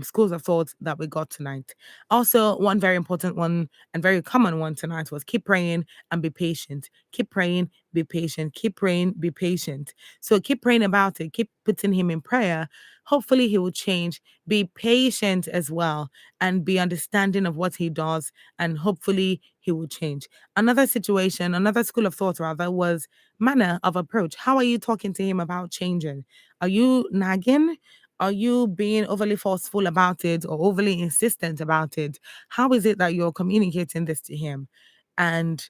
schools of thought that we got tonight. Also, one very important one and very common one tonight was keep praying and be patient. Keep praying, be patient. Keep praying, be patient. So keep praying about it. Keep putting him in prayer. Hopefully, he will change. Be patient as well and be understanding of what he does. And hopefully, he will change. Another situation, another school of thought rather, was manner of approach. How are you talking to him about changing? Are you nagging? Are you being overly forceful about it or overly insistent about it? How is it that you're communicating this to him? And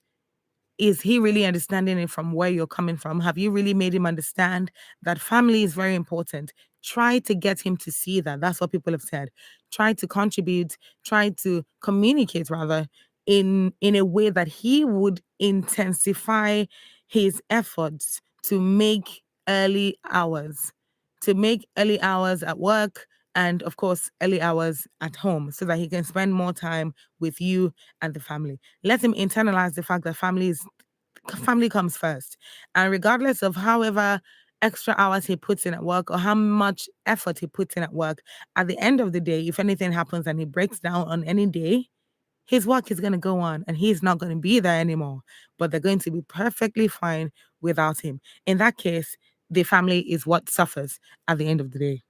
is he really understanding it from where you're coming from? Have you really made him understand that family is very important? Try to get him to see that. That's what people have said. Try to contribute, try to communicate rather in a way that he would intensify his efforts to make early hours, at work and of course early hours at home so that he can spend more time with you and the family. Let him internalize the fact that family comes first. And regardless of however extra hours he puts in at work or how much effort he puts in at work, at the end of the day, if anything happens and he breaks down on any day, his work is going to go on and he's not going to be there anymore. But they're going to be perfectly fine without him. In that case, the family is what suffers at the end of the day.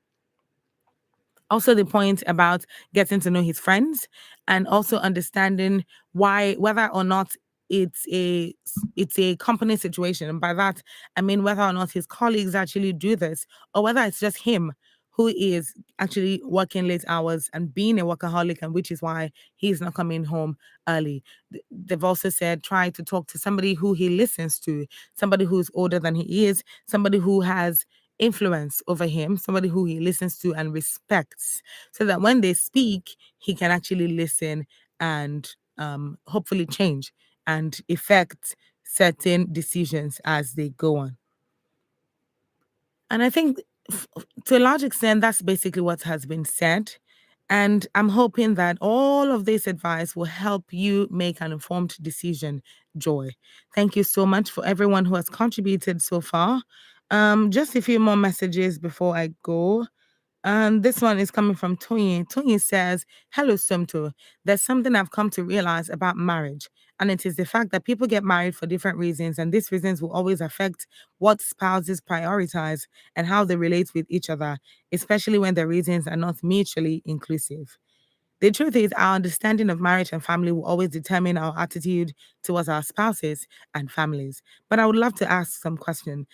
Also, the point about getting to know his friends and also understanding whether or not it's a company situation. And by that, I mean whether or not his colleagues actually do this or whether it's just him who is actually working late hours and being a workaholic, and which is why he's not coming home early. They've also said try to talk to somebody who he listens to, somebody who's older than he is, somebody who has influence over him, somebody who he listens to and respects, so that when they speak, he can actually listen and hopefully change and effect certain decisions as they go on. And I think to a large extent, that's basically what has been said. And I'm hoping that all of this advice will help you make an informed decision, Joy. Thank you so much for everyone who has contributed so far. Just a few more messages before I go. And this one is coming from Tony. Tony says, hello, Sumto. There's something I've come to realize about marriage, and it is the fact that people get married for different reasons, and these reasons will always affect what spouses prioritize and how they relate with each other, especially when the reasons are not mutually inclusive. The truth is, our understanding of marriage and family will always determine our attitude towards our spouses and families. But I would love to ask some questions.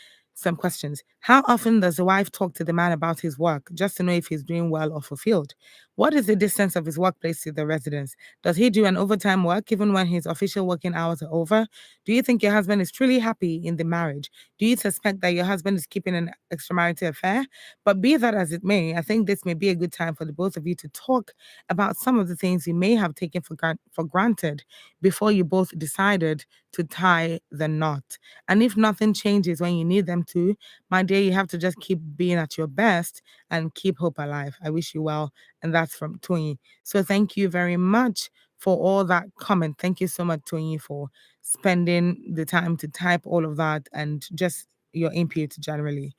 How often does the wife talk to the man about his work just to know if he's doing well or fulfilled? What is the distance of his workplace to the residence? Does he do an overtime work even when his official working hours are over? Do you think your husband is truly happy in the marriage? Do you suspect that your husband is keeping an extramarital affair? But be that as it may, I think this may be a good time for the both of you to talk about some of the things you may have taken for granted before you both decided to tie the knot. And if nothing changes when you need them to, my dear, you have to just keep being at your best and keep hope alive. I wish you well. And that's from Tony. So thank you very much for all that comment. Thank you so much, Tony, for spending the time to type all of that and just your input generally.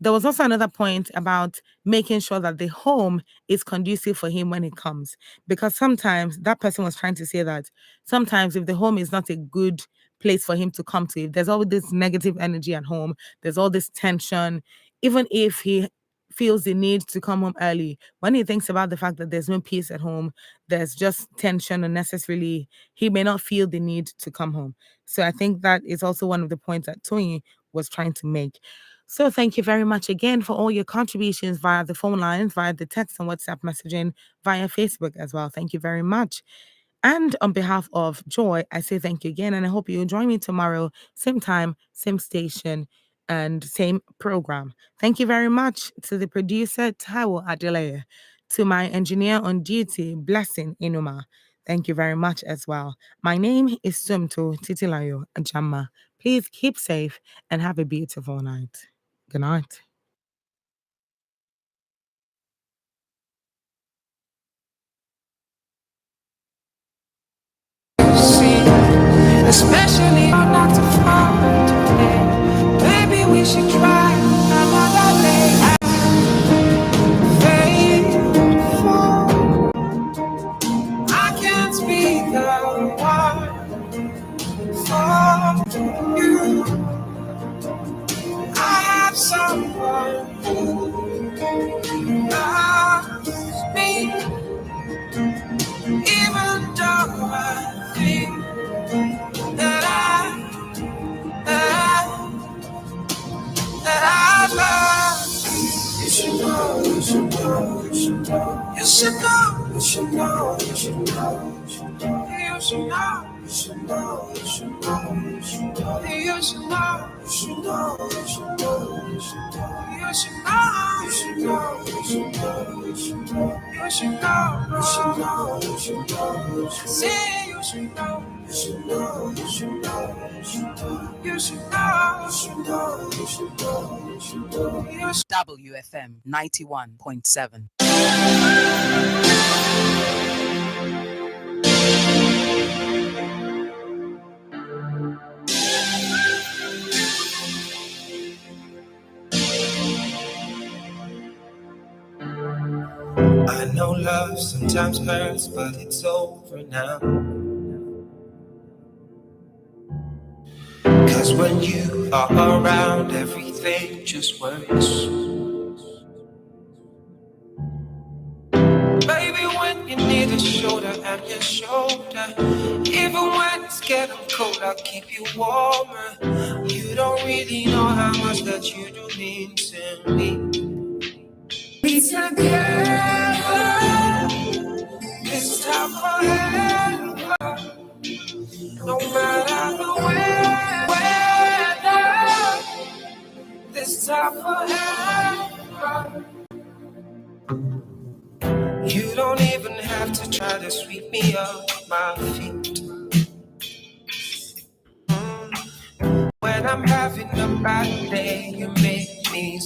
There was also another point about making sure that the home is conducive for him when he comes. Because sometimes that person was trying to say that sometimes if the home is not a good place for him to come to, if there's always this negative energy at home, there's all this tension, even if he feels the need to come home early, when he thinks about the fact that there's no peace at home, there's just tension unnecessarily, he may not feel the need to come home. So I think that is also one of the points that Tony was trying to make. So thank you very much again for all your contributions via the phone lines, via the text and WhatsApp messaging, via Facebook as well. Thank you very much. And on behalf of Joy, I say thank you again, and I hope you'll join me tomorrow, same time, same station, and same program. Thank you very much to the producer, Taiwo Adeleye, to my engineer on duty, Blessing Inuma. Thank you very much as well. My name is Sumto Titilayo Ajama. Please keep safe and have a beautiful night. Good night. Especially not to find today. Maybe we should try another day. you. I have someone who loves me, even though I think that I love. You should know, you should know, you should know. You should know, you should know, you should know. You should know, you should know, you should know, you should know. You should know, you should know, you should know, you should know. You should know, you should know, you should know, you should know. You should know, you should know, you should know, you should know. Say you should know, you should know, you should know, you should know. You should know, you should know, you should know, you should know. WFM 91.7. I know love sometimes hurts, but it's over now. 'Cause when you are around, everything just works. Baby, when you need a shoulder and your shoulder, even when it's getting cold, I'll keep you warmer. You don't really know how much that you do mean to me. We together, this time forever. No matter the weather, this time forever. You don't even have to try to sweep me off my feet. When I'm having a bad day, you make me